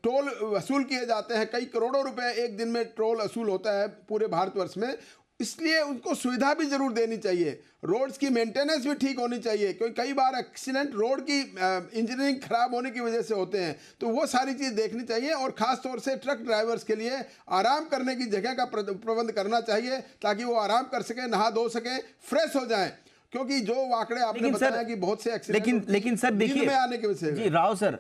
टोल वसूल किए जाते हैं, कई करोड़ों रुपए एक दिन में टोल वसूल होता है पूरे भारतवर्ष में, इसलिए उनको सुविधा भी जरूर देनी चाहिए। रोड्स की मेंटेनेंस भी ठीक होनी चाहिए, क्योंकि कई बार एक्सीडेंट रोड की इंजीनियरिंग खराब होने की वजह से होते हैं, तो वो सारी चीज़ देखनी चाहिए। और ख़ास तौर से ट्रक ड्राइवर्स के लिए आराम करने की जगह का प्रबंध करना चाहिए, ताकि वो आराम कर सकें, नहा धो सकें, फ्रेश हो जाएं। क्योंकि जो आंकड़े आपने बताया कि बहुत से एक्सीडेंट लेकिन सर देखिए, नींद में आने की वजह से जी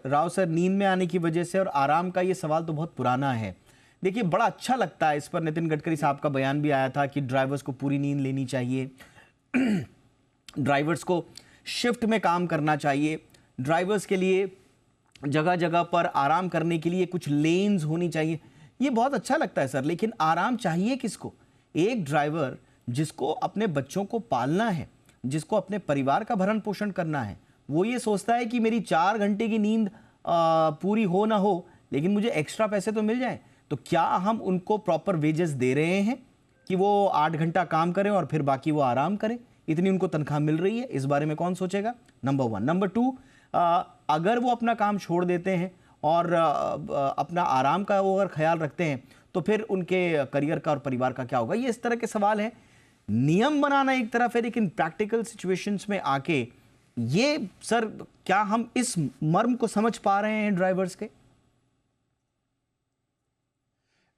राव सर नींद में आने की वजह से और आराम का ये सवाल तो बहुत पुराना है। देखिए बड़ा अच्छा लगता है, इस पर नितिन गडकरी साहब का बयान भी आया था कि ड्राइवर्स को पूरी नींद लेनी चाहिए, ड्राइवर्स को शिफ्ट में काम करना चाहिए, ड्राइवर्स के लिए जगह जगह पर आराम करने के लिए कुछ लेन्स होनी चाहिए। ये बहुत अच्छा लगता है सर, लेकिन आराम चाहिए किसको? एक ड्राइवर जिसको अपने बच्चों को पालना है, जिसको अपने परिवार का भरण पोषण करना है, वो ये सोचता है कि मेरी 4 घंटे की नींद पूरी हो ना हो, लेकिन मुझे एक्स्ट्रा पैसे तो मिल जाए। तो क्या हम उनको प्रॉपर वेजेस दे रहे हैं कि वो 8 घंटा काम करें और फिर बाकी वो आराम करें? इतनी उनको तनख्वाह मिल रही है, इस बारे में कौन सोचेगा? नंबर 1। नंबर 2, अगर वो अपना काम छोड़ देते हैं और अपना आराम का वो अगर ख्याल रखते हैं, तो फिर उनके करियर का और परिवार का क्या होगा? ये इस तरह के सवाल हैं। नियम बनाना एक तरफ है, लेकिन प्रैक्टिकल सिचुएशंस में आके ये सर, क्या हम इस मर्म को समझ पा रहे हैं ड्राइवर्स के?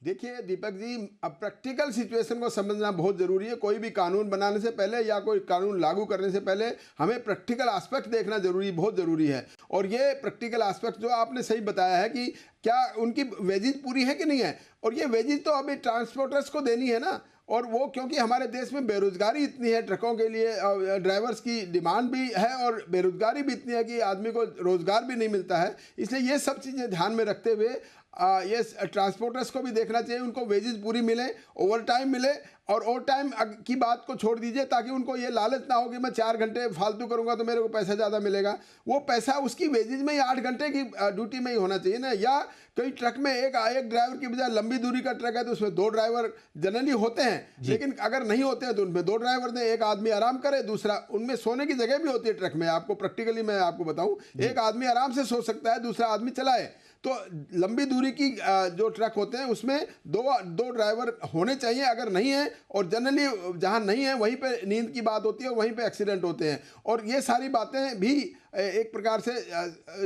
देखिए दीपक जी, अब प्रैक्टिकल सिचुएशन को समझना बहुत ज़रूरी है। कोई भी कानून बनाने से पहले या कोई कानून लागू करने से पहले हमें प्रैक्टिकल एस्पेक्ट देखना जरूरी, बहुत ज़रूरी है। और ये प्रैक्टिकल एस्पेक्ट जो आपने सही बताया है कि क्या उनकी वेजेज पूरी है कि नहीं है, और ये वेजेज तो अभी ट्रांसपोर्टर्स को देनी है ना। और वो क्योंकि हमारे देश में बेरोजगारी इतनी है, ट्रकों के लिए ड्राइवर्स की डिमांड भी है और बेरोजगारी भी इतनी है कि आदमी को रोज़गार भी नहीं मिलता है, इसलिए ये सब चीज़ें ध्यान में रखते हुए ये ट्रांसपोर्टर्स को भी देखना चाहिए, उनको वेजेस पूरी मिले, ओवर टाइम मिले। और ओवर टाइम की बात को छोड़ दीजिए, ताकि उनको ये लालच ना हो कि मैं 4 घंटे फालतू करूंगा तो मेरे को पैसा ज़्यादा मिलेगा। वो पैसा उसकी वेजेज में ही 8 घंटे की ड्यूटी में ही होना चाहिए ना। या कई ट्रक में एक ड्राइवर की बजाय लंबी दूरी का ट्रक है तो उसमें 2 ड्राइवर जनरली होते हैं, लेकिन अगर नहीं होते हैं तो उनमें 2 ड्राइवर दें, एक आदमी आराम करे, दूसरा, उनमें सोने की जगह भी होती है ट्रक में। आपको प्रैक्टिकली मैं आपको बताऊं, एक आदमी आराम से सो सकता है, दूसरा आदमी चलाए। तो लंबी दूरी की जो ट्रक होते हैं उसमें 2 ड्राइवर होने चाहिए, अगर नहीं है, और जनरली जहां नहीं है वहीं पे नींद की बात होती है और वहीं पे एक्सीडेंट होते हैं। और ये सारी बातें भी एक प्रकार से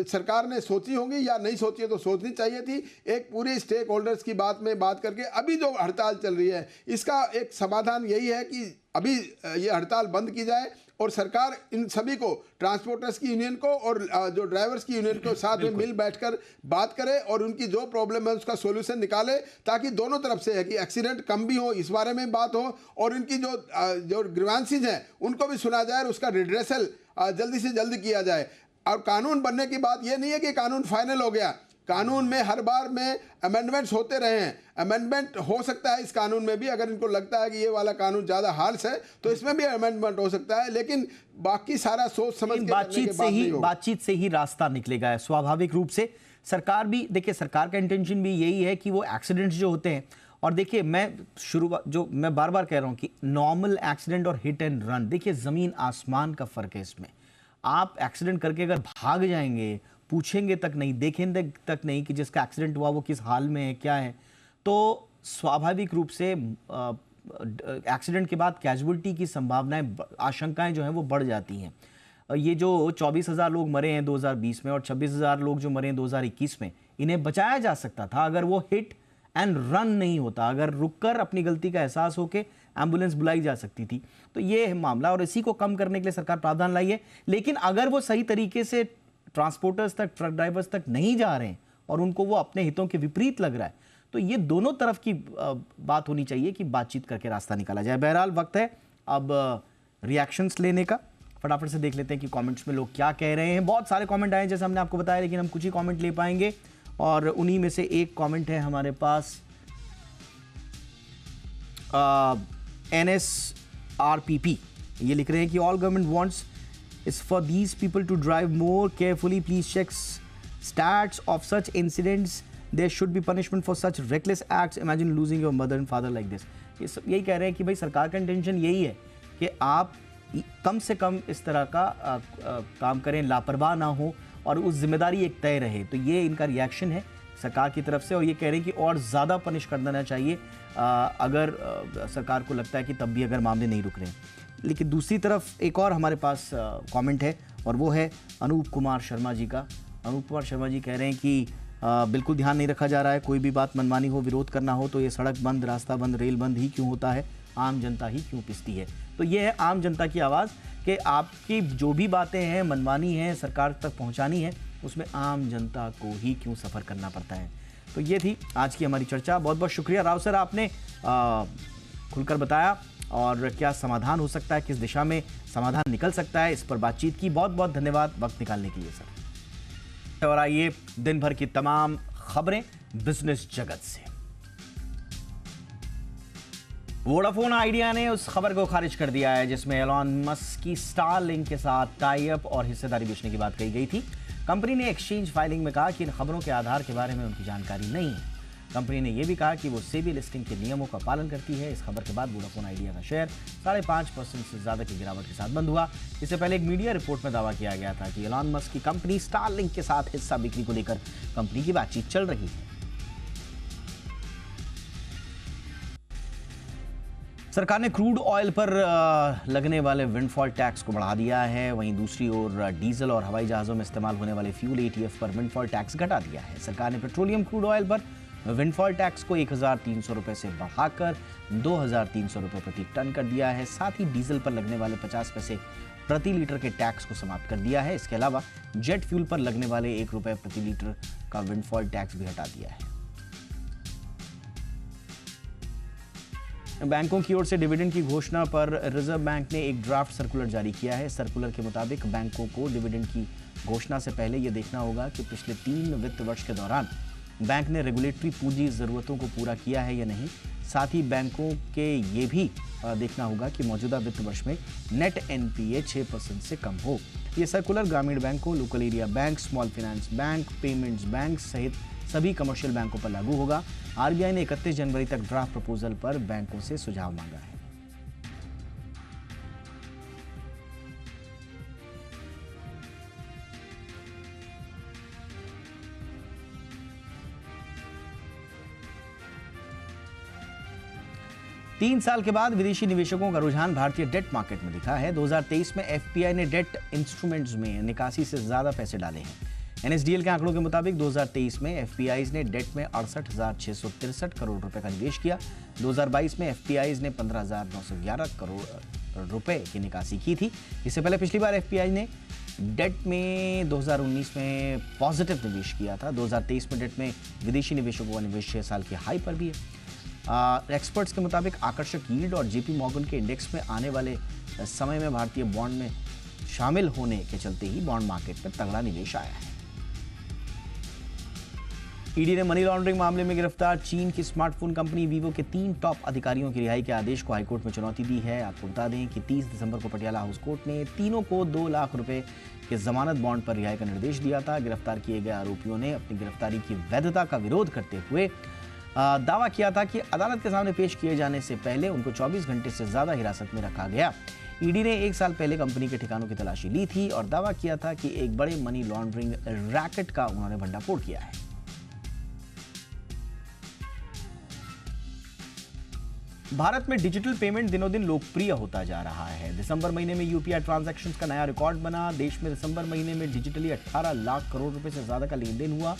सरकार ने सोची होंगी या नहीं सोची है तो सोचनी चाहिए थी। एक पूरे स्टेक होल्डर्स की बात करके अभी जो हड़ताल चल रही है, इसका एक समाधान यही है कि अभी ये हड़ताल बंद की जाए और सरकार इन सभी को, ट्रांसपोर्टर्स की यूनियन को और जो ड्राइवर्स की यूनियन को साथ में मिल बैठकर बात करे और उनकी जो प्रॉब्लम है उसका सॉल्यूशन निकाले, ताकि दोनों तरफ से है कि एक्सीडेंट कम भी हो, इस बारे में बात हो, और इनकी जो ग्रीवांसेस हैं उनको भी सुना जाए और उसका रिड्रेसल जल्दी से जल्दी किया जाए। और कानून बनने की बात यह नहीं है कि कानून फाइनल हो गया, कानून में हर बार में अमेंडमेंट्स होते रहे हैं, अमेंडमेंट हो सकता है इस कानून में भी, अगर इनको लगता है कि ये वाला कानून ज़्यादा हार्श है तो इसमें भी अमेंडमेंट हो सकता है, लेकिन बाकी सारा सोच समझ के बातचीत से ही रास्ता निकलेगा। स्वाभाविक रूप से सरकार भी, देखिए सरकार का इंटेंशन भी यही है कि वो एक्सीडेंट्स जो होते हैं, और देखिए मैं बार बार कह रहा हूं कि नॉर्मल एक्सीडेंट और हिट एंड रन, देखिए जमीन आसमान का फर्क है इसमें। आप एक्सीडेंट करके अगर भाग जाएंगे, पूछेंगे तक नहीं, देखेंगे तक नहीं कि जिसका एक्सीडेंट हुआ वो किस हाल में है, क्या है, तो स्वाभाविक रूप से एक्सीडेंट के बाद कैजुअलिटी की संभावनाएं, आशंकाएं जो हैं वो बढ़ जाती हैं। ये जो 24,000 लोग मरे हैं 2020 में और 26,000 लोग जो मरे हैं 2021 में, इन्हें बचाया जा सकता था अगर वो हिट एंड रन नहीं होता, अगर रुककर अपनी गलती का एहसास होकर एम्बुलेंस बुलाई जा सकती थी। तो ये है मामला, और इसी को कम करने के लिए सरकार प्रावधान लाई है। लेकिन अगर वो सही तरीके से ट्रांसपोर्टर्स तक, ट्रक ड्राइवर्स तक नहीं जा रहे हैं और उनको वो अपने हितों के विपरीत लग रहा है, तो ये दोनों तरफ की बात होनी चाहिए कि बातचीत करके रास्ता निकाला जाए। बहरहाल वक्त है अब रिएक्शंस लेने का। फटाफट से देख लेते हैं कि कमेंट्स में लोग क्या कह रहे हैं। बहुत सारे कमेंट आए जैसे हमने आपको बताया, लेकिन हम कुछ ही कमेंट ले पाएंगे और उन्हीं में से एक कमेंट है हमारे पास NSRPP। ये लिख रहे हैं कि all government wants is for these people to drive more carefully, please check stats of such incidents, there should be punishment for such reckless acts, imagine losing your mother and father like this. ये सब यही कह रहे हैं कि भाई सरकार का इंटेंशन यही है कि आप कम से कम इस तरह का काम करें, लापरवाह ना हो और उस जिम्मेदारी एक तय रहे। तो ये इनका रिएक्शन है सरकार की तरफ से और ये कह रहे हैं कि और ज़्यादा पनिश कर देना चाहिए अगर सरकार को लगता है कि तब भी अगर मामले नहीं रुक रहे हैं। लेकिन दूसरी तरफ एक और हमारे पास कमेंट है और वो है अनूप कुमार शर्मा जी का। अनूप कुमार शर्मा जी कह रहे हैं कि बिल्कुल ध्यान नहीं रखा जा रहा है, कोई भी बात मनमानी हो, विरोध करना हो तो ये सड़क बंद, रास्ता बंद, रेल बंद ही क्यों होता है, आम जनता ही क्यों पिसती है। तो ये है आम जनता की आवाज़ कि आपकी जो भी बातें हैं मनमानी हैं, सरकार तक पहुंचानी है, उसमें आम जनता को ही क्यों सफ़र करना पड़ता है। तो ये थी आज की हमारी चर्चा। बहुत बहुत शुक्रिया राव सर, आपने खुलकर बताया और क्या समाधान हो सकता है, किस दिशा में समाधान निकल सकता है, इस पर बातचीत की। बहुत बहुत धन्यवाद वक्त निकालने के लिए सर। और आइए दिन भर की तमाम खबरें बिजनेस जगत से। वोडाफोन आइडिया ने उस खबर को खारिज कर दिया है जिसमें एलॉन मस्क की स्टारलिंक के साथ टाई अप और हिस्सेदारी बेचने की बात कही गई थी। कंपनी ने एक्सचेंज फाइलिंग में कहा कि इन खबरों के आधार के बारे में उनकी जानकारी नहीं है। कंपनी ने यह भी कहा कि वो सेबी लिस्टिंग के नियमों का पालन करती है। इस खबर के बाद वोडाफोन आइडिया का शेयर 5.5% से ज्यादा की गिरावट के साथ बंद हुआ। इससे पहले एक मीडिया रिपोर्ट में दावा किया गया था कि एलॉन मस्क की कंपनी स्टारलिंक के साथ हिस्सा बिक्री को लेकर कंपनी की बातचीत चल रही है। सरकार ने क्रूड ऑयल पर लगने वाले विंडफॉल टैक्स को बढ़ा दिया है। वहीं दूसरी ओर डीजल और हवाई जहाज़ों में इस्तेमाल होने वाले फ्यूल ATF पर विंडफॉल टैक्स घटा दिया है। सरकार ने पेट्रोलियम क्रूड ऑयल पर विंडफॉल टैक्स को 1,300 रुपये से बढ़ाकर 2,300 रुपये प्रति टन कर दिया है। साथ ही डीजल पर लगने वाले 50 पैसे प्रति लीटर के टैक्स को समाप्त कर दिया है। इसके अलावा जेट फ्यूल पर लगने वाले 1 रुपये प्रति लीटर का विंडफॉल टैक्स भी हटा दिया है। बैंकों की ओर से डिविडेंड की घोषणा पर रिजर्व बैंक ने एक ड्राफ्ट सर्कुलर जारी किया है। सर्कुलर के मुताबिक बैंकों को डिविडेंड की घोषणा से पहले यह देखना होगा कि पिछले 3 वित्त वर्ष के दौरान बैंक ने रेगुलेटरी पूंजी ज़रूरतों को पूरा किया है या नहीं। साथ ही बैंकों के ये भी देखना होगा कि मौजूदा वित्त वर्ष में नेट NPA 6% से कम हो। ये सर्कुलर ग्रामीण बैंकों, local area bank, small finance bank, payments bank सहित सभी कमर्शियल बैंकों पर लागू होगा। RBI ने 31 जनवरी तक ड्राफ्ट प्रपोजल पर बैंकों से सुझाव मांगा है। तीन साल के बाद विदेशी निवेशकों का रुझान भारतीय डेट मार्केट में दिखा है। 2023 में FPI ने डेट इंस्ट्रूमेंट्स में निकासी से ज्यादा पैसे डाले हैं। NSDL के आंकड़ों के मुताबिक 2023 में FPIs ने डेट में 68,663 करोड़ रुपए का निवेश किया। 2022 में FPIs ने 15,911 करोड़ रुपए की निकासी की थी। इससे पहले पिछली बार FPI ने डेट में 2019 में पॉजिटिव निवेश किया था। 2023 में डेट में विदेशी निवेशकों का निवेश 6 साल की हाई पर भी है। एक्सपर्ट्स के मुताबिक आकर्षक यील्ड और JP मॉर्गन के इंडेक्स में आने वाले समय में भारतीय बॉन्ड में शामिल होने के चलते ही बॉन्ड मार्केट में तगड़ा निवेश आया है। ईडी ने मनी लॉन्ड्रिंग मामले में गिरफ्तार चीन की स्मार्टफोन कंपनी वीवो के 3 टॉप अधिकारियों की रिहाई के आदेश को हाईकोर्ट में चुनौती दी है। आपको बता दें कि 30 दिसंबर को पटियाला हाउस कोर्ट ने तीनों को 2 लाख रुपए के जमानत बॉन्ड पर रिहाई का निर्देश दिया था। गिरफ्तार किए गए आरोपियों ने अपनी गिरफ्तारी की वैधता का विरोध करते हुए दावा किया था कि अदालत के सामने पेश किए जाने से पहले उनको 24 घंटे से ज्यादा हिरासत में रखा गया। ईडी ने 1 साल पहले कंपनी के ठिकानों की तलाशी ली थी और दावा किया था कि एक बड़े मनी लॉन्ड्रिंग रैकेट का उन्होंने भंडाफोड़ किया है। भारत में डिजिटल पेमेंट दिनों दिन लोकप्रिय होता जा रहा है। दिसंबर महीने में UPI ट्रांजैक्शंस का नया रिकॉर्ड बना। देश में दिसंबर महीने में डिजिटली 18 लाख करोड़ रुपए से ज्यादा का लेन देन हुआ।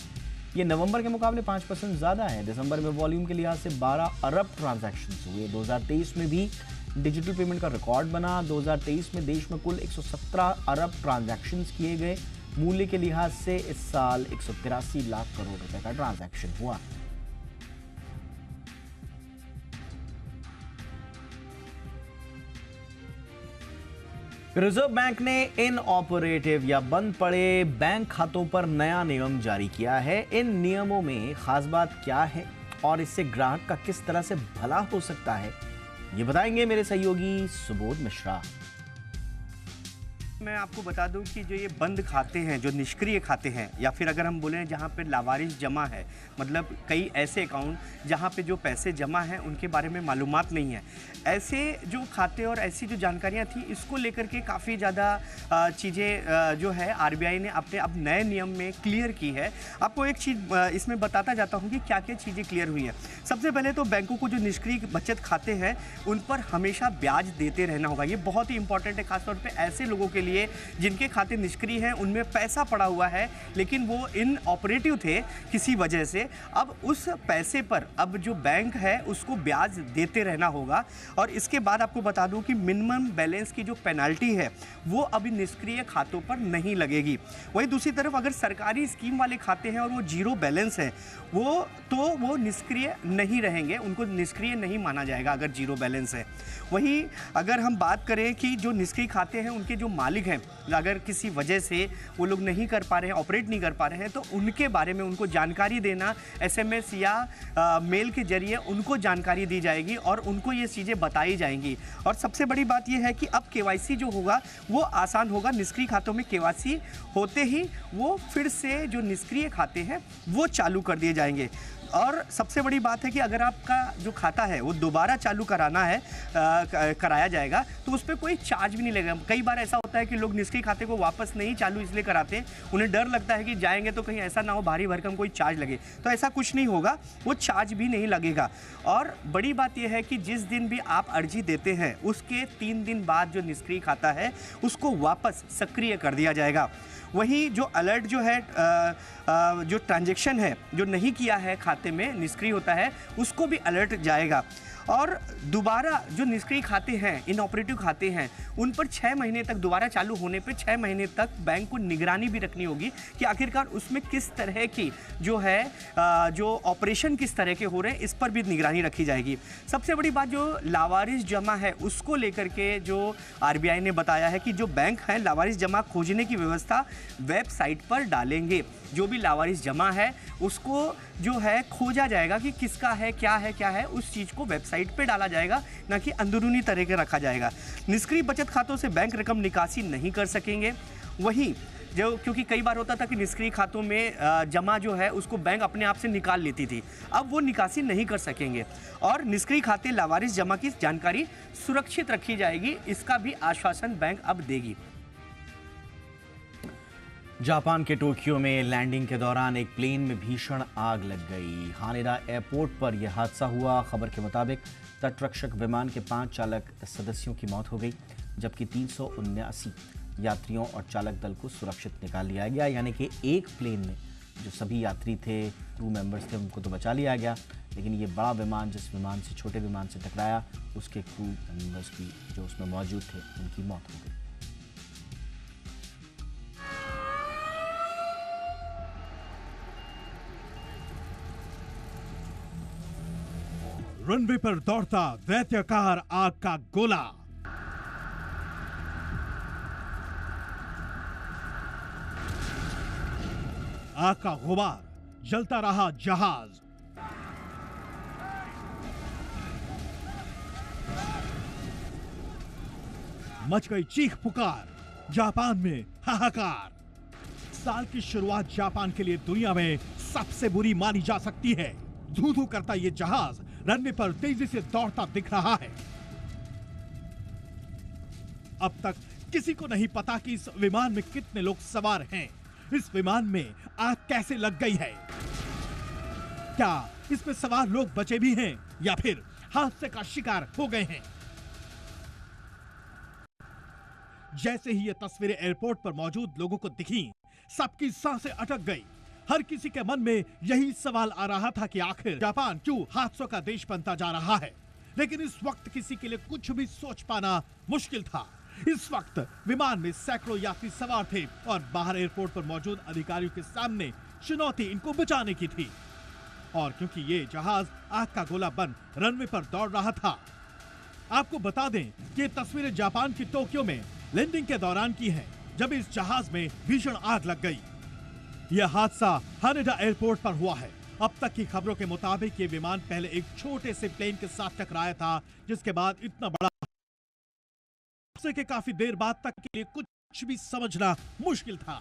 ये नवंबर के मुकाबले 5% ज्यादा है। दिसंबर में वॉल्यूम के लिहाज से 12 अरब ट्रांजैक्शंस हुए। 2023 में भी डिजिटल पेमेंट का रिकॉर्ड बना। 2023 में देश में कुल 117 अरब ट्रांजैक्शंस किए गए। मूल्य के लिहाज से इस साल 183 लाख करोड़ रुपए का ट्रांजैक्शन हुआ। रिजर्व बैंक ने इनऑपरेटिव या बंद पड़े बैंक खातों पर नया नियम जारी किया है। इन नियमों में खास बात क्या है और इससे ग्राहक का किस तरह से भला हो सकता है, ये बताएंगे मेरे सहयोगी सुबोध मिश्रा। मैं आपको बता दूं कि जो ये बंद खाते हैं, जो निष्क्रिय खाते हैं, या फिर अगर हम बोलें जहाँ पे लावारिस जमा है, मतलब कई ऐसे अकाउंट जहाँ पे जो पैसे जमा हैं उनके बारे में मालूमात नहीं है, ऐसे जो खाते और ऐसी जो जानकारियाँ थी, इसको लेकर के काफ़ी ज़्यादा चीज़ें जो है आरबीआई ने अपने अब नए नियम में क्लियर की है। आपको एक चीज़ इसमें बताता जाता हूँ कि क्या क्या चीज़ें क्लियर हुई हैं। सबसे पहले तो बैंकों को जो निष्क्रिय बचत खाते हैं उन पर हमेशा ब्याज देते रहना होगा। ये बहुत ही इंपॉर्टेंट है, खासतौर पर ऐसे लोगों के लिए जिनके खाते निष्क्रिय हैं, उनमें पैसा पड़ा हुआ है लेकिन वो इनऑपरेटिव थे किसी वजह से। अब उस पैसे पर अब जो बैंक है उसको ब्याज देते रहना होगा। और इसके बाद आपको बता दूं कि मिनिमम बैलेंस की जो पेनल्टी है वो अभी निष्क्रिय खातों पर नहीं लगेगी। वहीं दूसरी तरफ अगर सरकारी स्कीम वाले खाते हैं और वो जीरो बैलेंस है, वो निष्क्रिय नहीं रहेंगे, उनको निष्क्रिय नहीं माना जाएगा अगर जीरो बैलेंस है। वहीं अगर हम बात करें कि जो निष्क्रिय खाते हैं उनके जो मालिक हैं, अगर किसी वजह से वो लोग नहीं कर पा रहे हैं, ऑपरेट नहीं कर पा रहे हैं, तो उनके बारे में उनको जानकारी देना एसएमएस या मेल के जरिए उनको जानकारी दी जाएगी और उनको ये चीज़ें बताई जाएंगी। और सबसे बड़ी बात यह है कि अब केवाईसी जो होगा वो आसान होगा। निष्क्रिय खातों में केवाईसी होते ही वो फिर से जो निष्क्रिय खाते हैं वो चालू कर दिए जाएंगे। और सबसे बड़ी बात है कि अगर आपका जो खाता है वो दोबारा चालू कराना है, कराया जाएगा, तो उस पर कोई चार्ज भी नहीं लगेगा। कई बार ऐसा होता है कि लोग निष्क्रिय खाते को वापस नहीं चालू इसलिए कराते हैं, उन्हें डर लगता है कि जाएंगे तो कहीं ऐसा ना हो भारी भरकम कोई चार्ज लगे, तो ऐसा कुछ नहीं होगा, वो चार्ज भी नहीं लगेगा। और बड़ी बात यह है कि जिस दिन भी आप अर्जी देते हैं उसके 3 दिन बाद जो निष्क्रिय खाता है उसको वापस सक्रिय कर दिया जाएगा। वहीं जो अलर्ट जो है, जो ट्रांजैक्शन है जो नहीं किया है खाते में निष्क्रिय होता है, उसको भी अलर्ट जाएगा। और दोबारा जो निष्क्रिय खाते हैं, इनऑपरेटिव खाते हैं, उन पर 6 महीने तक, दोबारा चालू होने पे 6 महीने तक बैंक को निगरानी भी रखनी होगी कि आखिरकार उसमें किस तरह की जो है जो ऑपरेशन किस तरह के हो रहे हैं, इस पर भी निगरानी रखी जाएगी। सबसे बड़ी बात जो लावारिस जमा है उसको लेकर के जो आरबीआई ने बताया है कि जो बैंक हैं लावारिस जमा खोजने की व्यवस्था वेबसाइट पर डालेंगे। जो भी लावारिस जमा है उसको जो है खोजा जाएगा कि किसका है, क्या है, उस चीज़ को वेबसाइट पे डाला जाएगा, ना कि अंदरूनी तरह के रखा जाएगा। निष्क्रिय बचत खातों से बैंक रकम निकासी नहीं कर सकेंगे। वहीं जो, क्योंकि कई बार होता था कि निष्क्रिय खातों में जमा जो है उसको बैंक अपने आप से निकाल लेती थी, अब वो निकासी नहीं कर सकेंगे। और निष्क्रिय खाते लावारिस जमा की जानकारी सुरक्षित रखी जाएगी, इसका भी आश्वासन बैंक अब देगी। जापान के टोक्यो में लैंडिंग के दौरान एक प्लेन में भीषण आग लग गई। हानेडा एयरपोर्ट पर यह हादसा हुआ। खबर के मुताबिक तटरक्षक विमान के 5 चालक सदस्यों की मौत हो गई, जबकि 379 यात्रियों और चालक दल को सुरक्षित निकाल लिया गया। यानी कि एक प्लेन में जो सभी यात्री थे, क्रू मेंबर्स थे, उनको तो बचा लिया गया, लेकिन ये बड़ा विमान जिस विमान से छोटे विमान से टकराया उसके क्रू मेंबर्स की जो उसमें मौजूद थे उनकी मौत हो गई। रनवे पर दौड़ता दैत्यकार आग का गोला। आग का गुबार, जलता रहा जहाज। मच गई चीख पुकार, जापान में हाहाकार। साल की शुरुआत जापान के लिए दुनिया में सबसे बुरी मानी जा सकती है। धू धू करता ये जहाज रनवे पर तेजी से दौड़ता दिख रहा है। अब तक किसी को नहीं पता कि इस विमान में कितने लोग सवार हैं, इस विमान में आग कैसे लग गई है, क्या इसमें सवार लोग बचे भी हैं या फिर हादसे का शिकार हो गए हैं। जैसे ही ये तस्वीरें एयरपोर्ट पर मौजूद लोगों को दिखी, सबकी सांसें अटक गई। हर किसी के मन में यही सवाल आ रहा था कि आखिर जापान क्यों हादसों का देश बनता जा रहा है। लेकिन इस वक्त किसी के लिए कुछ भी सोच पाना मुश्किल था। इस वक्त विमान में सैकड़ों यात्री सवार थे और बाहर एयरपोर्ट पर मौजूद अधिकारियों के सामने चुनौती इनको बचाने की थी। और क्योंकि ये जहाज आग का गोला बन रनवे पर दौड़ रहा था। आपको बता दें कि ये तस्वीरें जापान की टोक्यो में लैंडिंग के दौरान की है, जब इस जहाज में भीषण आग लग गई। यह हादसा हानेडा एयरपोर्ट पर हुआ है। अब तक की खबरों के मुताबिक ये विमान पहले एक छोटे से प्लेन के साथ टकराया था, जिसके बाद इतना बड़ा हादसे के काफी देर बाद तक के लिए कुछ भी समझना मुश्किल था,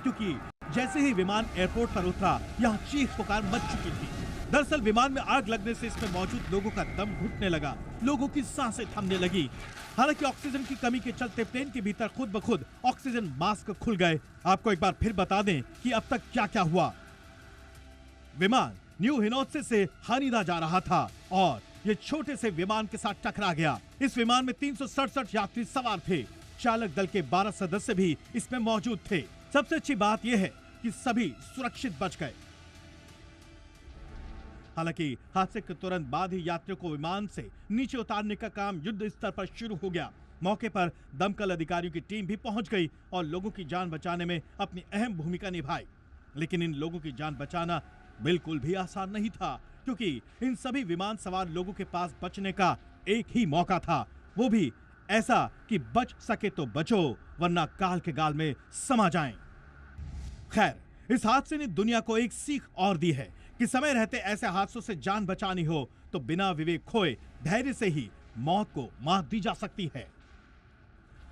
क्योंकि जैसे ही विमान एयरपोर्ट पर उतरा, यहाँ चीख पुकार मच चुकी थी। दरअसल विमान में आग लगने से इसमें मौजूद लोगों का दम घुटने लगा, लोगों की सांसें थमने लगी। हालांकि ऑक्सीजन की कमी के चलते प्लेन के भीतर खुद ब खुद ऑक्सीजन मास्क खुल गए। आपको एक बार फिर बता दें कि अब तक क्या क्या हुआ। विमान न्यू हिनोत्से से हानिडा जा रहा था और ये छोटे से विमान के साथ टकरा गया। इस विमान में 367 यात्री सवार थे। चालक दल के 12 सदस्य भी इसमें मौजूद थे। सबसे अच्छी बात यह है कि सभी सुरक्षित बच गए। हालांकि हादसे के तुरंत बाद ही यात्रियों को विमान से नीचे उतारने का काम युद्ध स्तर पर शुरू हो गया। मौके पर दमकल अधिकारियों की टीम भी पहुंच गई और लोगों की जान बचाने में अपनी अहम भूमिका निभाई। लेकिन इन लोगों की जान बचाना बिल्कुल भी आसान नहीं था, क्योंकि इन सभी विमान सवार लोगों के पास बचने का एक ही मौका था, वो भी ऐसा कि बच सके तो बचो, वरना काल के गाल में समा जाएं। खैर, इस हादसे ने दुनिया को एक सीख और दी है कि समय रहते ऐसे हादसों से जान बचानी हो तो बिना विवेक खोए धैर्य से ही मौत को मात दी जा सकती है।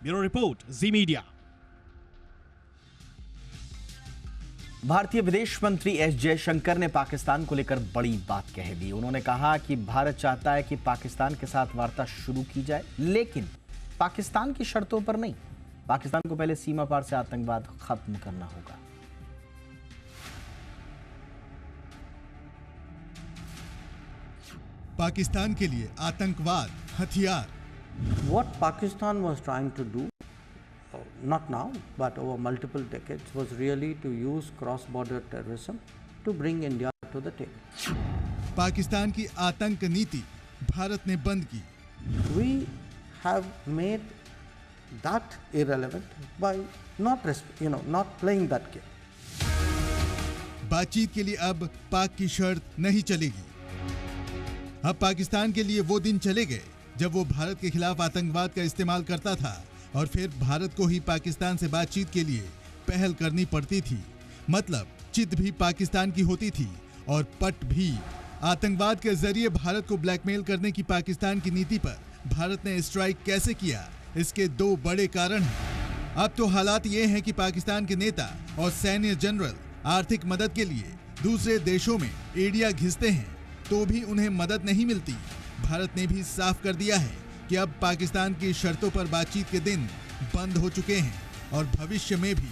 ब्यूरो रिपोर्ट, जी मीडिया। भारतीय विदेश मंत्री एस जयशंकर ने पाकिस्तान को लेकर बड़ी बात कह दी। उन्होंने कहा कि भारत चाहता है कि पाकिस्तान के साथ वार्ता शुरू की जाए, लेकिन पाकिस्तान की शर्तों पर नहीं। पाकिस्तान को पहले सीमा पार से आतंकवाद खत्म करना होगा। पाकिस्तान के लिए आतंकवाद हथियार। What Pakistan was trying to do, not now, but over multiple decades, was really to use cross-border terrorism to bring India to the table. Pakistan की आतंक नीति भारत ने बंद की। We have made that irrelevant by not playing that game. बातचीत के लिए अब पाक की शर्त नहीं चलेगी। अब पाकिस्तान के लिए वो दिन चले गए जब वो भारत के खिलाफ आतंकवाद का इस्तेमाल करता था और फिर भारत को ही पाकिस्तान से बातचीत के लिए पहल करनी पड़ती थी। मतलब चित भी पाकिस्तान की होती थी और पट भी। आतंकवाद के जरिए भारत को ब्लैकमेल करने की पाकिस्तान की नीति पर भारत ने स्ट्राइक कैसे किया, इसके दो बड़े कारण हैं। अब तो हालात ये हैं कि पाकिस्तान के नेता और सैन्य जनरल आर्थिक मदद के लिए दूसरे देशों में एड़ियां घिसते हैं, तो भी उन्हें मदद नहीं मिलती। भारत ने भी साफ कर दिया है कि अब पाकिस्तान की शर्तों पर बातचीत के दिन बंद हो चुके हैं और भविष्य में भी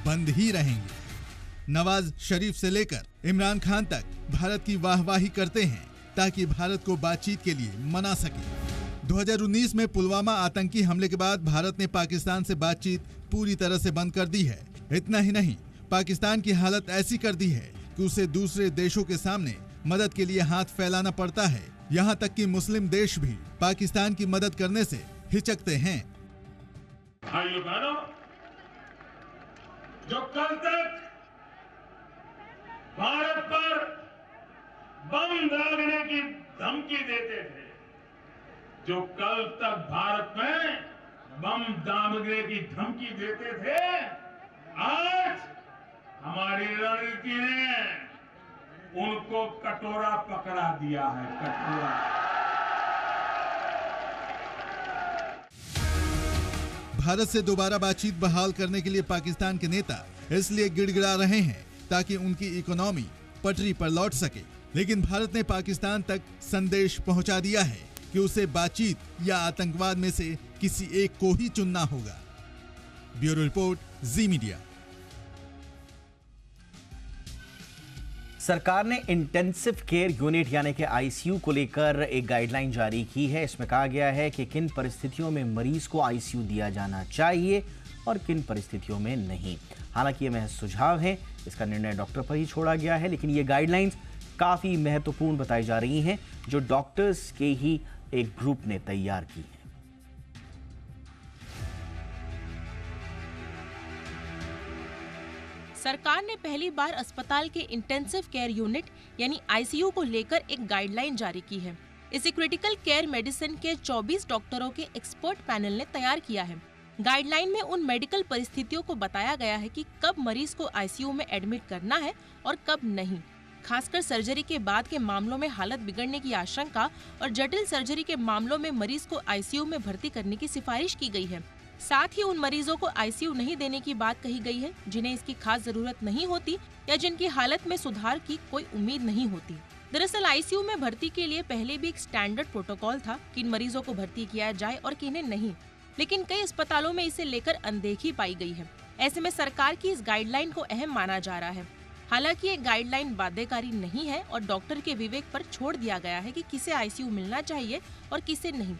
बंद ही रहेंगे। नवाज शरीफ से लेकर इमरान खान तक भारत की वाहवाही करते हैं ताकि भारत को बातचीत के लिए मना सके। 2019 में पुलवामा आतंकी हमले के बाद भारत ने पाकिस्तान से बातचीत पूरी तरह से बंद कर दी है। इतना ही नहीं, पाकिस्तान की हालत ऐसी कर दी है कि उसे दूसरे देशों के सामने मदद के लिए हाथ फैलाना पड़ता है। यहाँ तक कि मुस्लिम देश भी पाकिस्तान की मदद करने से हिचकते हैं। भाइयों बहनों, जो कल तक भारत पर बम दागने की धमकी देते थे, जो कल तक भारत में बम दागने की धमकी देते थे, आज हमारी रणनीति ने उनको कटोरा पकड़ा दिया है। कटोरा। भारत से दोबारा बातचीत बहाल करने के लिए पाकिस्तान के नेता इसलिए गिड़गिड़ा रहे हैं ताकि उनकी इकोनॉमी पटरी पर लौट सके। लेकिन भारत ने पाकिस्तान तक संदेश पहुंचा दिया है कि उसे बातचीत या आतंकवाद में से किसी एक को ही चुनना होगा। ब्यूरो रिपोर्ट, जी मीडिया। सरकार ने इंटेंसिव केयर यूनिट यानी कि आईसीयू को लेकर एक गाइडलाइन जारी की है। इसमें कहा गया है कि किन परिस्थितियों में मरीज को आईसीयू दिया जाना चाहिए और किन परिस्थितियों में नहीं। हालांकि ये महज सुझाव है, इसका निर्णय डॉक्टर पर ही छोड़ा गया है, लेकिन ये गाइडलाइंस काफ़ी महत्वपूर्ण बताई जा रही हैं, जो डॉक्टर्स के ही एक ग्रुप ने तैयार की है। सरकार ने पहली बार अस्पताल के इंटेंसिव केयर यूनिट यानी आईसीयू को लेकर एक गाइडलाइन जारी की है। इसे क्रिटिकल केयर मेडिसिन के 24 डॉक्टरों के एक्सपर्ट पैनल ने तैयार किया है। गाइडलाइन में उन मेडिकल परिस्थितियों को बताया गया है कि कब मरीज को आईसीयू में एडमिट करना है और कब नहीं। खासकर सर्जरी के बाद के मामलों में हालत बिगड़ने की आशंका और जटिल सर्जरी के मामलों में मरीज को आईसीयू में भर्ती करने की सिफारिश की गई है। साथ ही उन मरीजों को आईसीयू नहीं देने की बात कही गई है जिन्हें इसकी खास जरूरत नहीं होती या जिनकी हालत में सुधार की कोई उम्मीद नहीं होती। दरअसल आईसीयू में भर्ती के लिए पहले भी एक स्टैंडर्ड प्रोटोकॉल था, किन मरीजों को भर्ती किया जाए और किन्हें नहीं, लेकिन कई अस्पतालों में इसे लेकर अनदेखी पाई गई है। ऐसे में सरकार की इस गाइडलाइन को अहम माना जा रहा है। हालांकि ये गाइडलाइन बाध्यकारी नहीं है और डॉक्टर के विवेक पर छोड़ दिया गया है कि किसे आईसीयू मिलना चाहिए और किसे नहीं।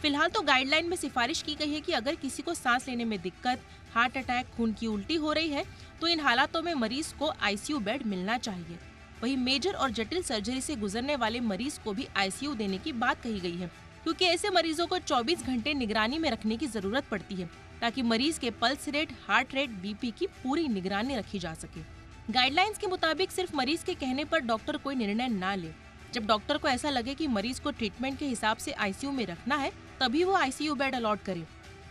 फिलहाल तो गाइडलाइन में सिफारिश की गई है कि अगर किसी को सांस लेने में दिक्कत, हार्ट अटैक, खून की उल्टी हो रही है तो इन हालातों में मरीज को आईसीयू बेड मिलना चाहिए। वहीं मेजर और जटिल सर्जरी से गुजरने वाले मरीज को भी आईसीयू देने की बात कही गई है, क्योंकि ऐसे मरीजों को 24 घंटे निगरानी में रखने की जरूरत पड़ती है ताकि मरीज के pulse rate, heart rate, BP की पूरी निगरानी रखी जा सके। गाइडलाइंस के मुताबिक सिर्फ मरीज के कहने पर डॉक्टर कोई निर्णय ना ले। जब डॉक्टर को ऐसा लगे कि मरीज को ट्रीटमेंट के हिसाब से आईसीयू में रखना है तभी वो आईसीयू बेड अलॉट करे।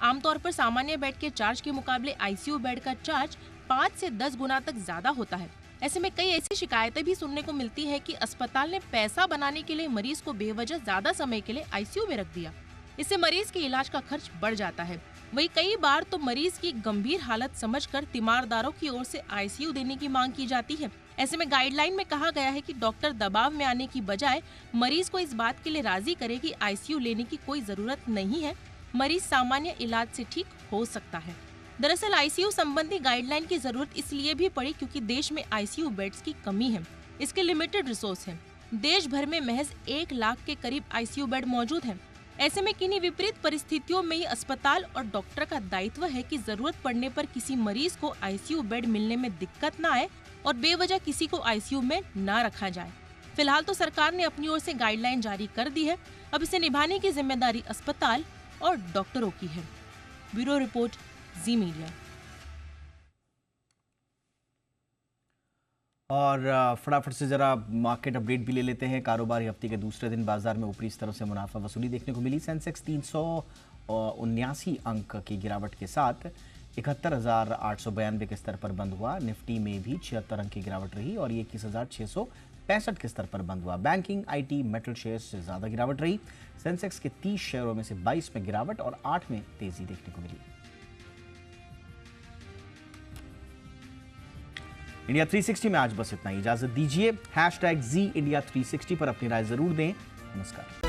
आमतौर पर सामान्य बेड के चार्ज के मुकाबले आईसीयू बेड का चार्ज 5 से 10 गुना तक ज्यादा होता है। ऐसे में कई ऐसी शिकायतें भी सुनने को मिलती है कि अस्पताल ने पैसा बनाने के लिए मरीज को बेवजह ज्यादा समय के लिए आईसीयू में रख दिया। इससे मरीज के इलाज का खर्च बढ़ जाता है। वहीं कई बार तो मरीज की गंभीर हालत समझकर तीमारदारों की ओर से आईसीयू देने की मांग की जाती है। ऐसे में गाइडलाइन में कहा गया है कि डॉक्टर दबाव में आने की बजाय मरीज को इस बात के लिए राजी करे कि आईसीयू लेने की कोई जरूरत नहीं है, मरीज सामान्य इलाज से ठीक हो सकता है। दरअसल आईसीयू संबंधी गाइडलाइन की जरूरत इसलिए भी पड़ी क्योंकि देश में आईसीयू बेड्स की कमी है। इसके लिमिटेड रिसोर्स है। देश भर में महज 1 लाख के करीब आईसीयू बेड मौजूद है। ऐसे में किन्हीं विपरीत परिस्थितियों में ही अस्पताल और डॉक्टर का दायित्व है कि जरूरत पड़ने पर किसी मरीज को आईसीयू बेड मिलने में दिक्कत न आए और बेवजह किसी को आईसीयू में न रखा जाए। फिलहाल तो सरकार ने अपनी ओर से गाइडलाइन जारी कर दी है। अब इसे निभाने की जिम्मेदारी अस्पताल और डॉक्टरों की है। ब्यूरो रिपोर्ट, जी मीडिया। और फटाफट से जरा मार्केट अपडेट भी ले लेते हैं। कारोबारी हफ्ते के दूसरे दिन बाजार में ऊपरी स्तरों से मुनाफा वसूली देखने को मिली। सेंसेक्स 379 अंक की गिरावट के साथ 71,892 के स्तर पर बंद हुआ। निफ्टी में भी 76 अंक की गिरावट रही और 21,665 के स्तर पर बंद हुआ। बैंकिंग, आईटी, मेटल शेयर्स से ज्यादा गिरावट रही। सेंसेक्स के 30 शेयरों में से 22 में गिरावट और 8 में तेजी देखने को मिली। इंडिया 360 में आज बस इतना ही। इजाजत दीजिए। #ZIndia360 पर अपनी राय जरूर दें। नमस्कार।